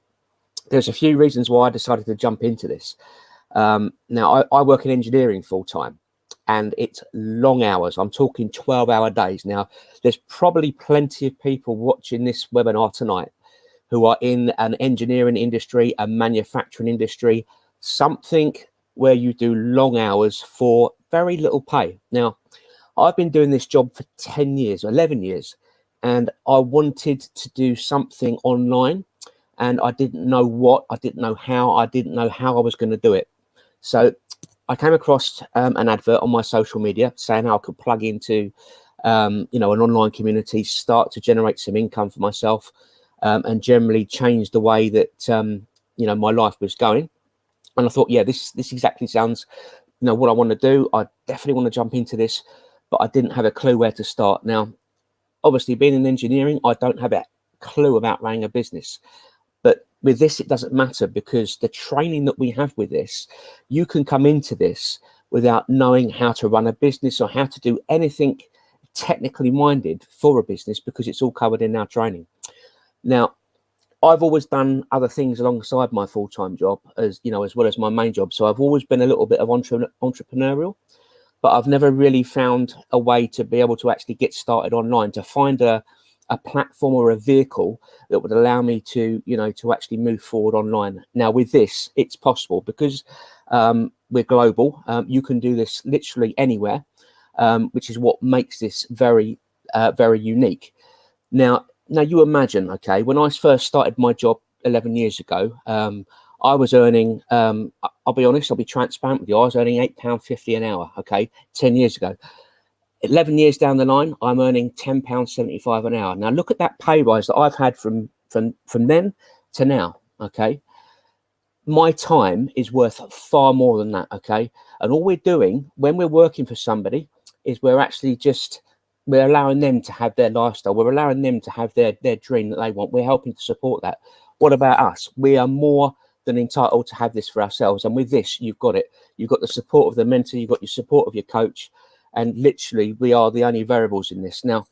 there's a few reasons why I decided to jump into this. Now, I work in engineering full time, and it's long hours. I'm talking 12-hour days. Now, there's probably plenty of people watching this webinar tonight who are in an engineering industry, a manufacturing industry, something where you do long hours for very little pay. Now, I've been doing this job for 10 years, 11 years, and I wanted to do something online, and I didn't know what, I didn't know how I was going to do it. So I came across an advert on my social media saying how I could plug into, an online community, start to generate some income for myself, and generally change the way that, my life was going. And I thought, yeah, this exactly sounds, what I want to do. I definitely want to jump into this, but I didn't have a clue where to start. Now, obviously, being in engineering, I don't have a clue about running a business. But with this, it doesn't matter, because the training that we have with this, you can come into this without knowing how to run a business or how to do anything technically minded for a business, because it's all covered in our training. Now, I've always done other things alongside my full-time job, as well as my main job. So I've always been a little bit of entrepreneurial, but I've never really found a way to be able to actually get started online, to find a platform or a vehicle that would allow me to, to actually move forward online. Now, with this, it's possible, because we're global. You can do this literally anywhere, which is what makes this very, very unique. Now you imagine, okay, when I first started my job 11 years ago, I was earning, I'll be honest, I'll be transparent with you, I was earning £8.50 an hour, okay, 10 years ago. 11 years down the line, I'm earning £10.75 an hour. Now, look at that pay rise that I've had from then to now, okay? My time is worth far more than that, okay? And all we're doing when we're working for somebody is we're actually we're allowing them to have their lifestyle. We're allowing them to have their dream that they want. We're helping to support that. What about us? We are more than entitled to have this for ourselves. And with this, you've got it. You've got the support of the mentor. You've got your support of your coach. And literally, we are the only variables in this. Now,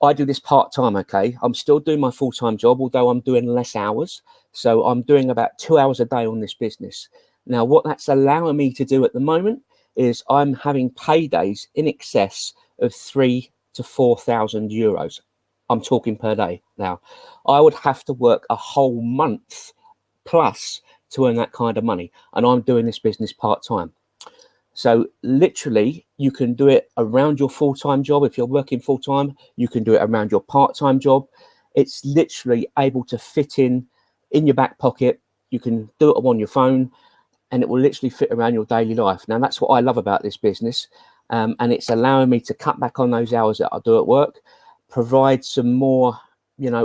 I do this part-time, okay? I'm still doing my full-time job, although I'm doing less hours. So I'm doing about 2 hours a day on this business. Now, what that's allowing me to do at the moment is I'm having paydays in excess of €3,000 to €4,000. I'm talking per day. Now, I would have to work a whole month plus to earn that kind of money. And I'm doing this business part-time. So literally, you can do it around your full-time job. If you're working full-time, you can do it around your part-time job. It's literally able to fit in your back pocket. You can do it on your phone, and it will literally fit around your daily life. Now, that's what I love about this business. And it's allowing me to cut back on those hours that I do at work, provide some more,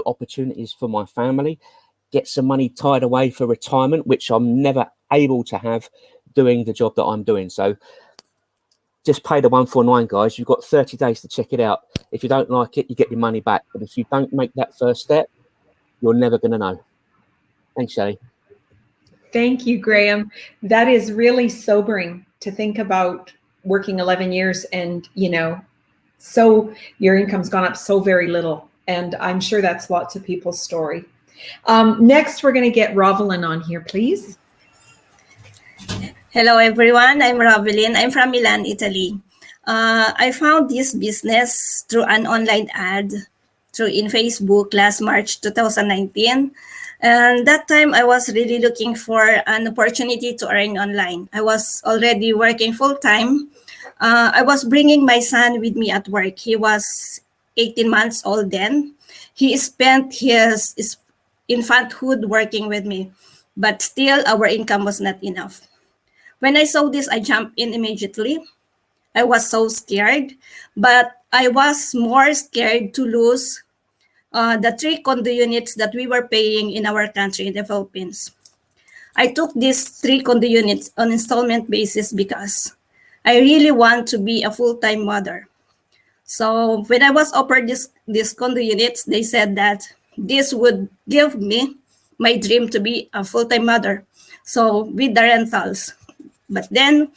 opportunities for my family, get some money tied away for retirement, which I'm never able to have doing the job that I'm doing. So just pay the 149, guys. You've got 30 days to check it out. If you don't like it, you get your money back. But if you don't make that first step, you're never going to know. Thanks, Shelley. Thank you, Graham. That is really sobering to think about, working 11 years and, so your income's gone up so very little. And I'm sure that's lots of people's story. Next, we're going to get Rovelyn on here, please. Hello, everyone. I'm Rovelyn. I'm from Milan, Italy. I found this business through an online ad in Facebook last March 2019. And that time I was really looking for an opportunity to earn online. I was already working full-time. I was bringing my son with me at work. He was 18 months old then. He spent his infanthood working with me, but still our income was not enough. When I saw this, I jumped in immediately. I was so scared, but I was more scared to lose the 3 condo units that we were paying in our country, in the Philippines. I took these 3 condo units on installment basis because I really want to be a full-time mother. So when I was offered these condo units, they said that this would give me my dream to be a full-time mother. So with the rentals. But then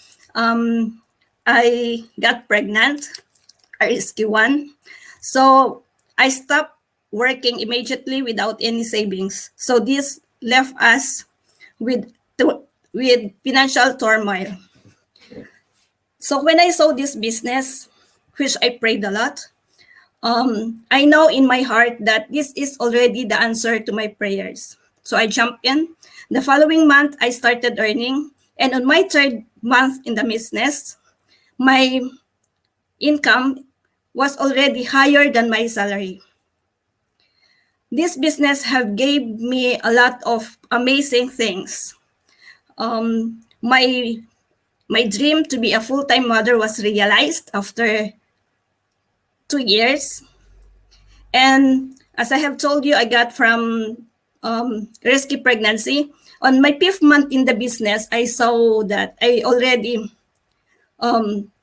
I got pregnant, RSQ1. So I stopped working immediately without any savings. So this left us with financial turmoil. So when I saw this business, which I prayed a lot, I know in my heart that this is already the answer to my prayers. So I jumped in. The following month, I started earning. And on my third month in the business, my income was already higher than my salary. This business have gave me a lot of amazing things. My dream to be a full-time mother was realized after 2 years. And as I have told you, I got from risky pregnancy. On my 5th month in the business, I saw that I already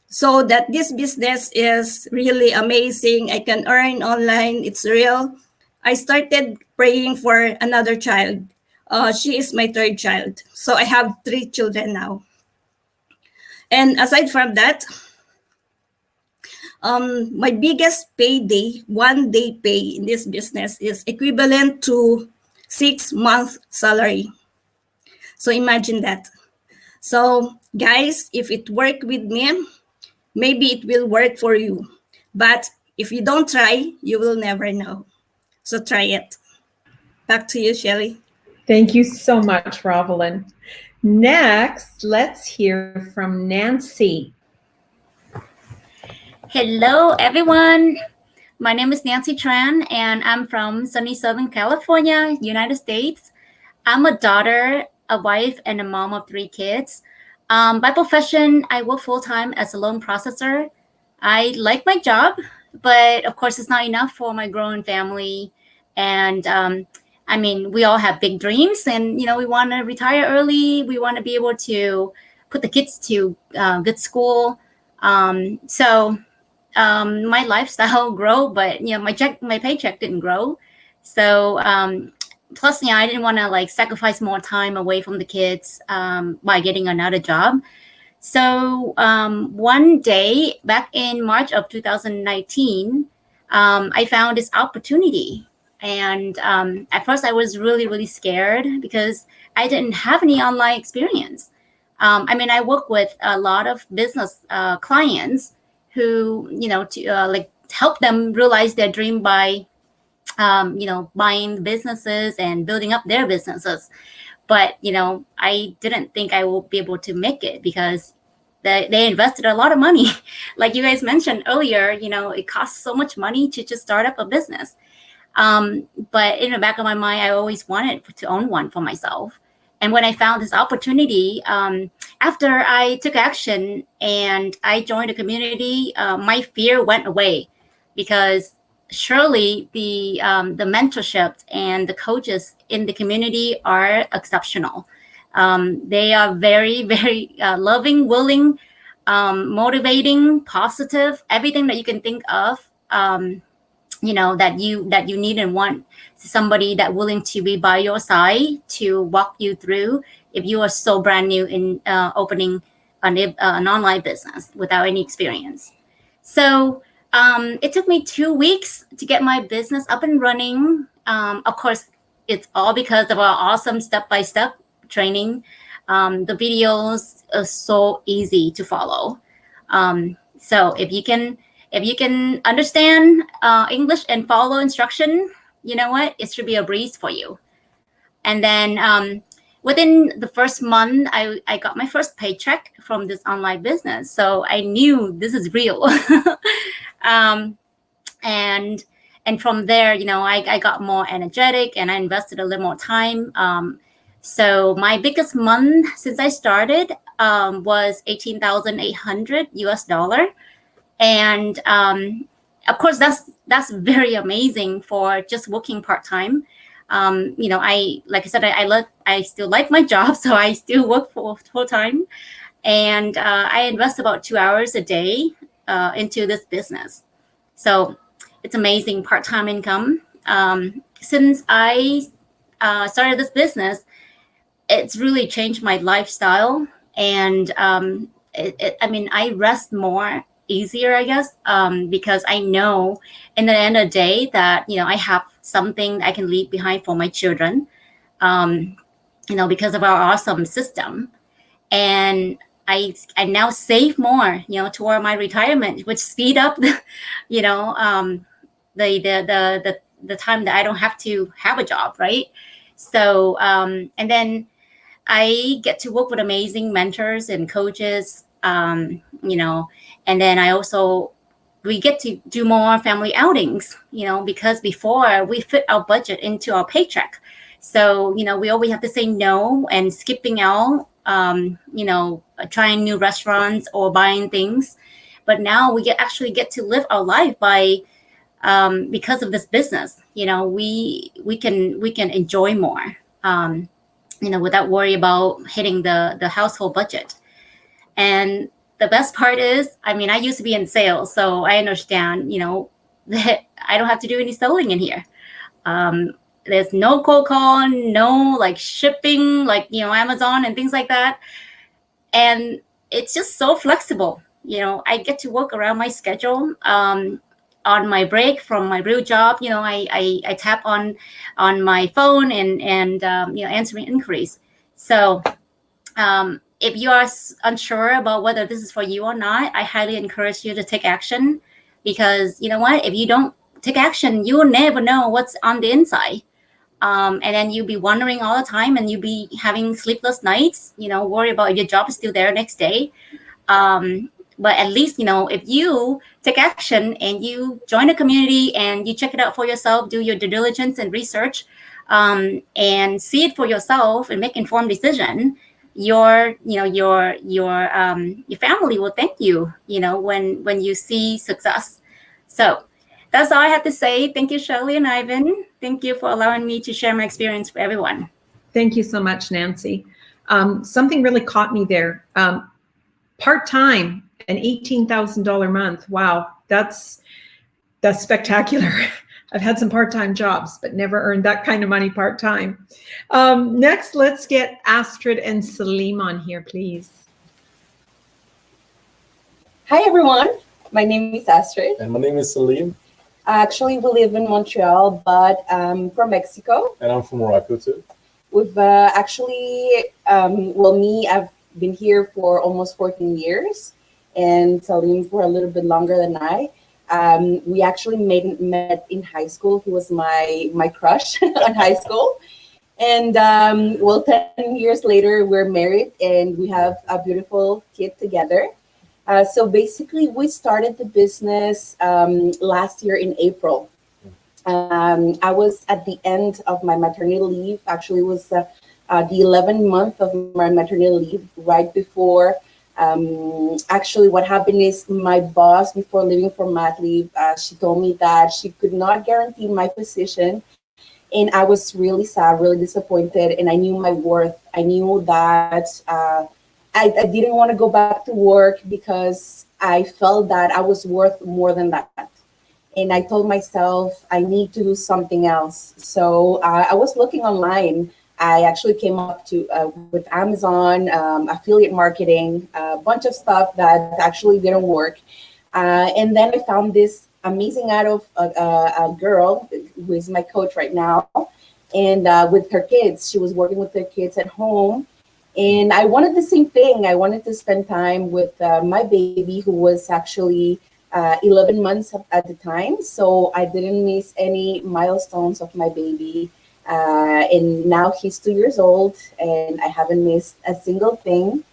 saw that this business is really amazing. I can earn online. It's real. I started praying for another child. She is my 3rd child. So I have 3 children now. And aside from that, my biggest payday, 1 day pay in this business is equivalent to 6 months salary. So imagine that. So guys, if it worked with me, maybe it will work for you. But if you don't try, you will never know. So try it. Back to you, Shelly. Thank you so much, Rovelyn. Next, let's hear from Nancy. Hello, everyone. My name is Nancy Tran, and I'm from sunny Southern California, United States. I'm a daughter, a wife, and a mom of 3 kids. By profession, I work full-time as a loan processor. I like my job, but of course, it's not enough for my growing family. And I mean, we all have big dreams, and we want to retire early. We want to be able to put the kids to good school. So my lifestyle grow, but my paycheck didn't grow. So plus, I didn't want to sacrifice more time away from the kids by getting another job. So one day back in March of 2019, I found this opportunity. And at first I was really, really scared because I didn't have any online experience. I work with a lot of business clients who, to help them realize their dream by, buying businesses and building up their businesses. But, I didn't think I would be able to make it because they invested a lot of money. Like you guys mentioned earlier, it costs so much money to just start up a business. But in the back of my mind, I always wanted to own one for myself. And when I found this opportunity, after I took action and I joined the community, my fear went away because surely the mentorship and the coaches in the community are exceptional. They are very, very loving, willing, motivating, positive, everything that you can think of. That you need and want somebody that willing to be by your side to walk you through if you are so brand new in opening an online business without any experience. So it took me 2 weeks to get my business up and running. Of course, it's all because of our awesome step-by-step training. The videos are so easy to follow. So if you can understand English and follow instruction, you know what? It should be a breeze for you. And then within the first month, I got my first paycheck from this online business. So I knew this is real. And from there, I got more energetic and I invested a little more time. So my biggest month since I started was $18,800 US. And of course, that's very amazing for just working part-time. Like I said, I still like my job, so I still work full-time. And I invest about 2 hours a day into this business. So it's amazing part-time income. Since I started this business, it's really changed my lifestyle. And I rest more easier, I guess, because I know in the end of the day that I have something I can leave behind for my children. because of our awesome system. And I now save more, toward my retirement, which speed up the, the time that I don't have to have a job, right? So, and then I get to work with amazing mentors and coaches, and then we get to do more family outings, because before we fit our budget into our paycheck. So, we always have to say no and skipping out, trying new restaurants or buying things. But now we actually get to live our life by, because of this business, we can enjoy more, without worry about hitting the household budget. And the best part is, I used to be in sales, so I understand, that I don't have to do any selling in here. There's no cold call, no like shipping, like, Amazon and things like that. And it's just so flexible. I get to work around my schedule. On my break from my real job, I tap on my phone and answering inquiries. So if you are unsure about whether this is for you or not, I highly encourage you to take action, because you know what? If you don't take action, you will never know what's on the inside. And then you'll be wondering all the time, and you'll be having sleepless nights, worry about if your job is still there next day. But at least, if you take action and you join a community and you check it out for yourself, do your due diligence and research, and see it for yourself and make informed decision, your family will thank you, when you see success. So that's all I have to say. Thank you, Shirley and Ivan. Thank you for allowing me to share my experience with everyone. Thank you so much, Nancy. Something really caught me there. Part-time, an $18,000 month. Wow, that's spectacular. I've had some part-time jobs, but never earned that kind of money part-time. Next, let's get Astrid and Salim on here, please. Hi, everyone. My name is Astrid. And my name is Salim. Actually, we live in Montreal, but I'm from Mexico. And I'm from Morocco, too. We've I've been here for almost 14 years, and Salim for a little bit longer than I. We actually met in high school. He was my crush in high school. And 10 years later, we're married and we have a beautiful kid together. So basically, we started the business last year in April. I was at the end of my maternity leave. Actually, it was the 11th month of my maternity leave, right before. Actually, what happened is my boss, before leaving for mat leave, she told me that she could not guarantee my position. And I was really sad, really disappointed. And I knew my worth. I knew that I didn't want to go back to work because I felt that I was worth more than that. And I told myself I need to do something else. So I was looking online. I actually came up with Amazon, affiliate marketing, a bunch of stuff that actually didn't work. And then I found this amazing ad of a girl who is my coach right now. And with her kids, she was working with her kids at home. And I wanted the same thing. I wanted to spend time with my baby, who was actually 11 months at the time. So I didn't miss any milestones of my baby. And now he's 2 years old, and I haven't missed a single thing.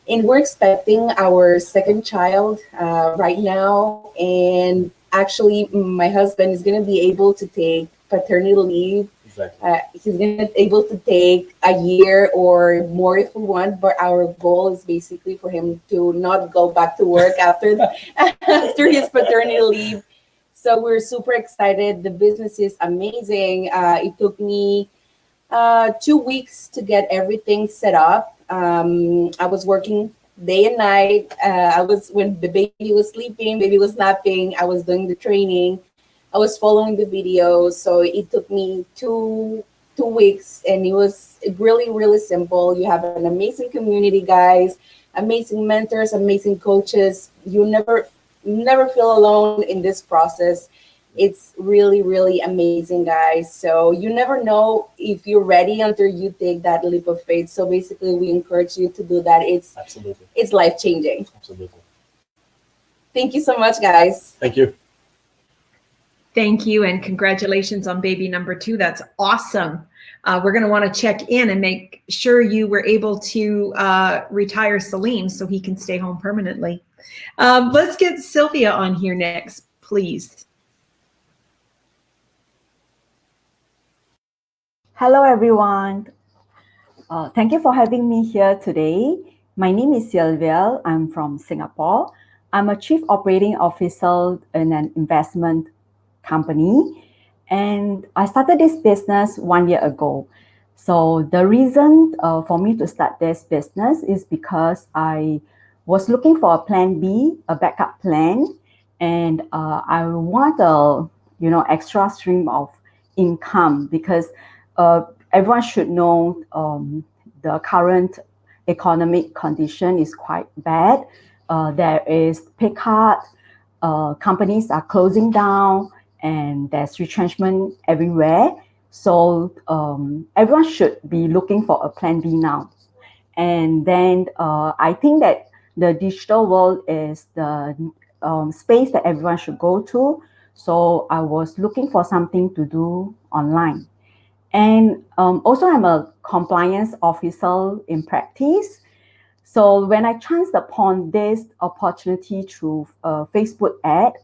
And we're expecting our second child right now. And actually, my husband is going to be able to take paternity leave. Exactly. He's going to be able to take a year or more if we want, but our goal is basically for him to not go back to work after his paternity leave. So we're super excited. The business is amazing. It took me 2 weeks to get everything set up. I was working day and night. When the baby was sleeping, baby was napping, I was doing the training. I was following the videos. So it took me two weeks, and it was really, really simple. You have an amazing community, guys, amazing mentors, amazing coaches. You never feel alone in this process. It's really, really amazing, guys. So you never know if you're ready until you take that leap of faith. So basically, we encourage you to do that. Absolutely. It's life changing. Absolutely. Thank you so much, guys. Thank you. Thank you, and congratulations on baby number 2. That's awesome. We're going to want to check in and make sure you were able to retire Salim so he can stay home permanently. Let's get Sylvia on here next, please. Hello, everyone. Thank you for having me here today. My name is Sylvia. I'm from Singapore. I'm a Chief Operating Officer in an investment company, and I started this business 1 year ago. So the reason for me to start this business is because I was looking for a plan B, a backup plan, and I want a extra stream of income because everyone should know the current economic condition is quite bad. There is pay cut, companies are closing down, and there's retrenchment everywhere. So everyone should be looking for a plan B now. And then I think that the digital world is the space that everyone should go to. So I was looking for something to do online. And also, I'm a compliance officer in practice. So when I chanced upon this opportunity through a Facebook ad,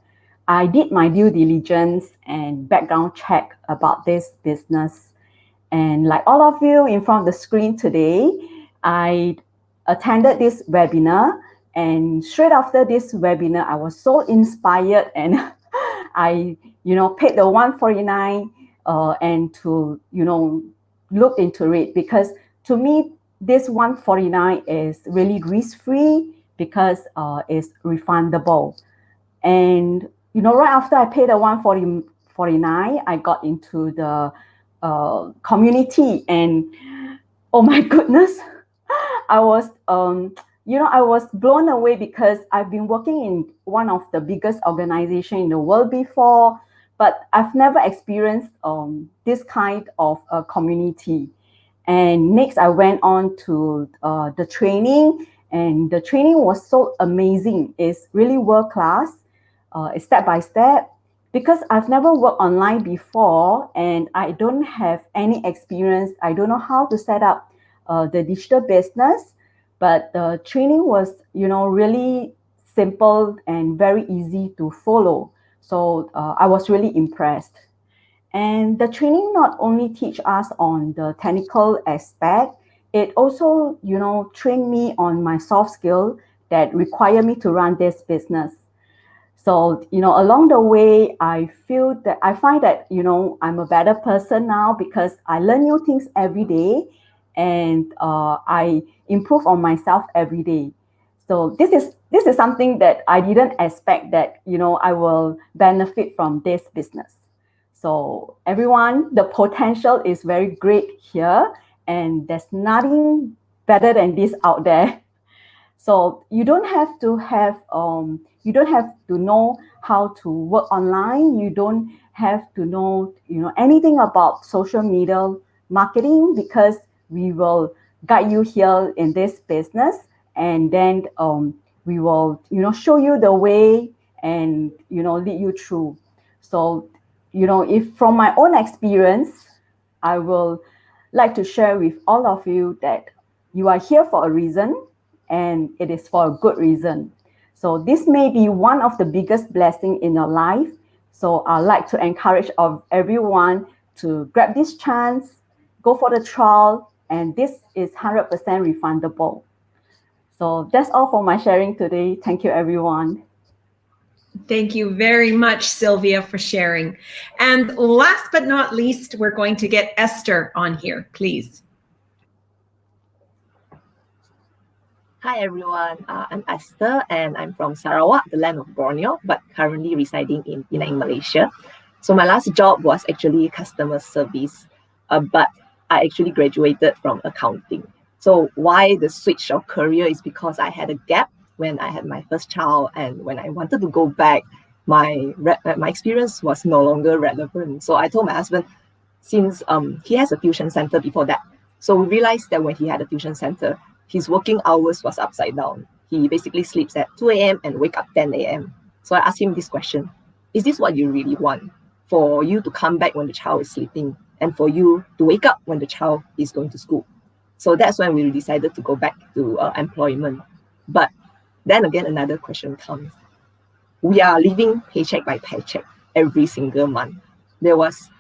I did my due diligence and background check about this business. And like all of you in front of the screen today, I attended this webinar. And straight after this webinar, I was so inspired, and I, paid the $149 and to, look into it, because to me, this $149 is really risk-free because it's refundable. And, right after I paid the $149, I got into the community, and oh my goodness, I was, I was blown away because I've been working in one of the biggest organizations in the world before, but I've never experienced this kind of community. And next, I went on to the training, and the training was so amazing. It's really world-class. It's step by step. Because I've never worked online before and I don't have any experience, I don't know how to set up the digital business, but the training was, really simple and very easy to follow. So I was really impressed. And the training not only teach us on the technical aspect, it also, trained me on my soft skill that require me to run this business. So, along the way, I find that, I'm a better person now because I learn new things every day, and I improve on myself every day. So this is something that I didn't expect that, I will benefit from this business. So everyone, the potential is very great here, and there's nothing better than this out there. So you don't have to know how to work online. You don't have to know, anything about social media marketing, because we will guide you here in this business, and then we will, show you the way and, lead you through. So, if from my own experience, I will like to share with all of you that you are here for a reason, and it is for a good reason. So this may be one of the biggest blessings in your life. So I'd like to encourage everyone to grab this chance, go for the trial, and this is 100% refundable. So that's all for my sharing today. Thank you, everyone. Thank you very much, Sylvia, for sharing. And last but not least, we're going to get Esther on here, please. Hi everyone, I'm Esther and I'm from Sarawak, the land of Borneo, but currently residing in Penang, Malaysia. So my last job was actually customer service, but I actually graduated from accounting. So why the switch of career is because I had a gap when I had my first child, and when I wanted to go back, my experience was no longer relevant. So I told my husband, since he has a tuition center before that, so we realized that when he had a tuition center, his working hours was upside down. He basically sleeps at 2 a.m. and wake up 10 a.m. So I asked him this question: is this what you really want? For you to come back when the child is sleeping and for you to wake up when the child is going to school? So that's when we decided to go back to employment. But then again, another question comes. We are living paycheck by paycheck every single month. There was,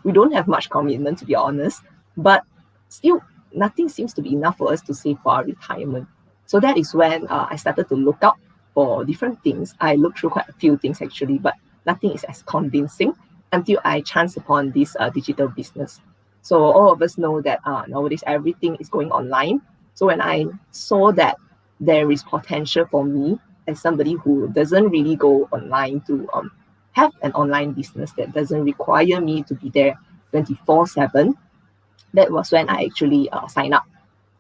we don't have much commitment, to be honest, but still nothing seems to be enough for us to save for our retirement. So that is when I started to look out for different things. I looked through quite a few things actually, but nothing is as convincing until I chanced upon this digital business. So all of us know that nowadays everything is going online. So when I saw that there is potential for me as somebody who doesn't really go online to have an online business that doesn't require me to be there 24/7, that was when I actually signed up.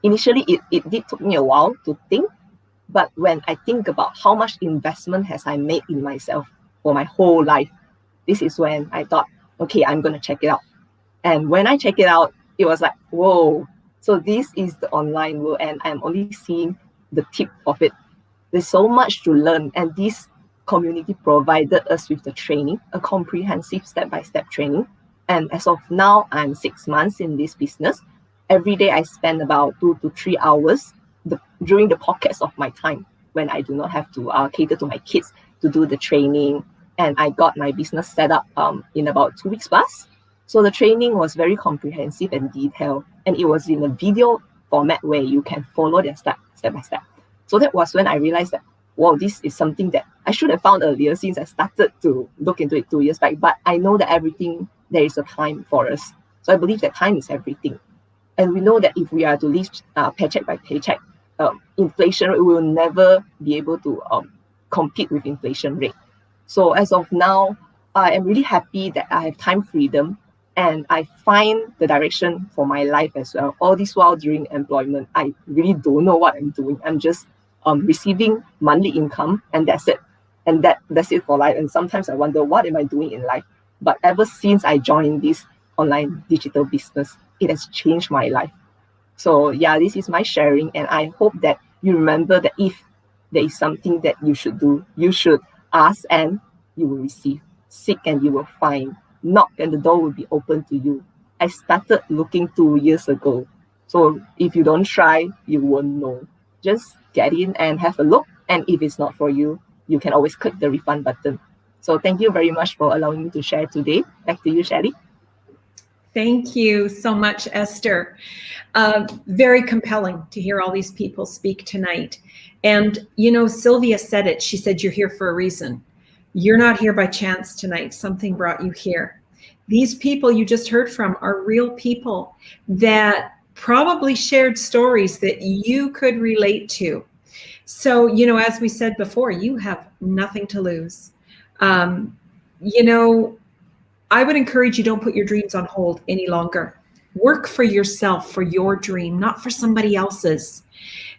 Initially, it did take me a while to think, but when I think about how much investment has I made in myself for my whole life, this is when I thought, okay, I'm going to check it out. And when I check it out, it was like, whoa, so this is the online world and I'm only seeing the tip of it. There's so much to learn, and this community provided us with the training, a comprehensive step-by-step training. And as of now, I'm 6 months in this business. Every day I spend about 2 to 3 hours during the pockets of my time when I do not have to cater to my kids to do the training. And I got my business set up in about 2 weeks plus. So the training was very comprehensive and detailed, and it was in a video format where you can follow their step by step. So that was when I realized that, wow, this is something that I should have found earlier since I started to look into it 2 years back. But I know that everything, there is a time for us. So I believe that time is everything. And we know that if we are to live paycheck by paycheck, inflation rate will never be able to compete with inflation rate. So as of now, I am really happy that I have time freedom and I find the direction for my life as well. All this while during employment, I really don't know what I'm doing. I'm just receiving monthly income, and that's it. And that's it for life. And sometimes I wonder, what am I doing in life? But ever since I joined this online digital business, it has changed my life. So yeah, this is my sharing, and I hope that you remember that if there is something that you should do, you should ask and you will receive. Seek and you will find. Knock and the door will be open to you. I started looking 2 years ago. So if you don't try, you won't know. Just get in and have a look. And if it's not for you, you can always click the refund button. So thank you very much for allowing me to share today. Back to you, Shelly. Thank you so much, Esther. Very compelling to hear all these people speak tonight. And, you know, Sylvia said it. She said, you're here for a reason. You're not here by chance tonight. Something brought you here. These people you just heard from are real people that probably shared stories that you could relate to. So, you know, as we said before, you have nothing to lose. You know, I would encourage you, don't put your dreams on hold any longer. Work for yourself, for your dream, not for somebody else's.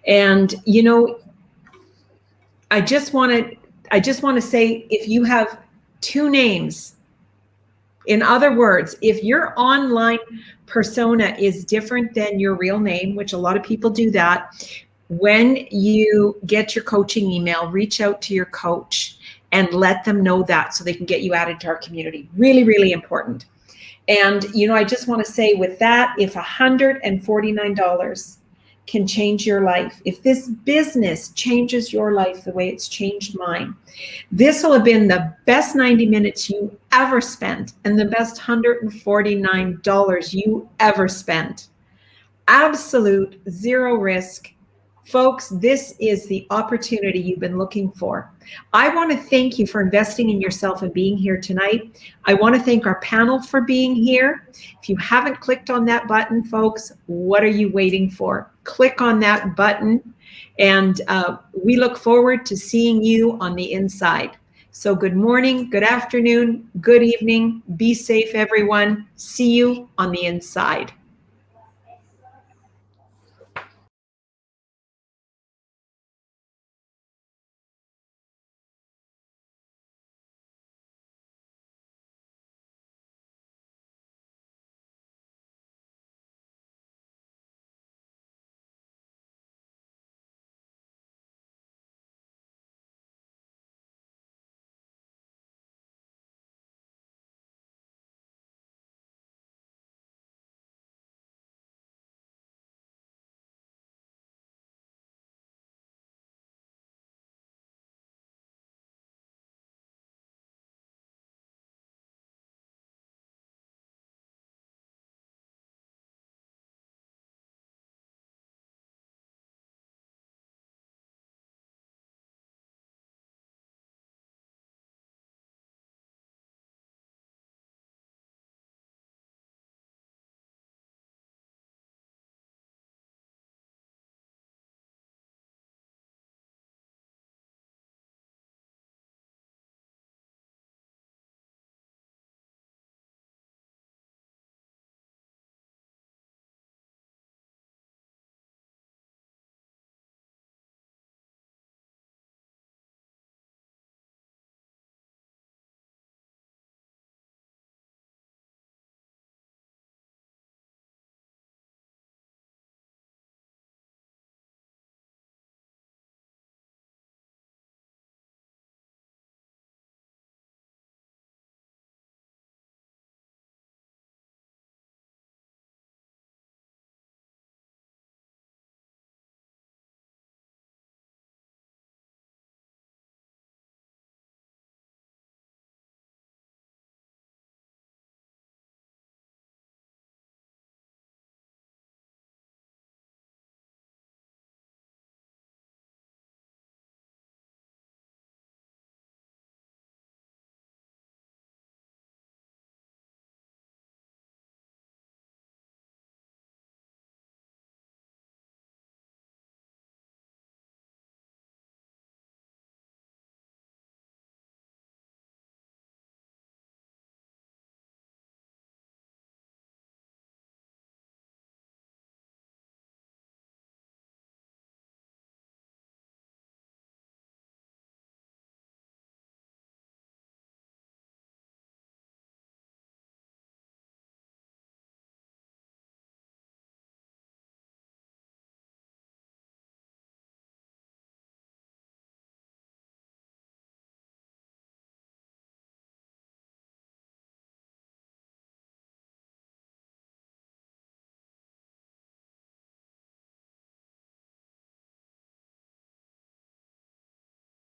And, you know, I just want to say, if you have two names, in other words, if your online persona is different than your real name, which a lot of people do that, when you get your coaching email, reach out to your coach and let them know that so they can get you added to our community. Really, really important. And, you know, I just want to say with that, if $149 can change your life, if this business changes your life the way it's changed mine, this will have been the best 90 minutes you ever spent and the best $149 you ever spent. Absolute zero risk. Folks, this is the opportunity you've been looking for. I want to thank you for investing in yourself and being here tonight. I want to thank our panel for being here. If you haven't clicked on that button, folks, what are you waiting for? Click on that button, and we look forward to seeing you on the inside. So good morning, good afternoon, good evening. Be safe, everyone. See you on the inside.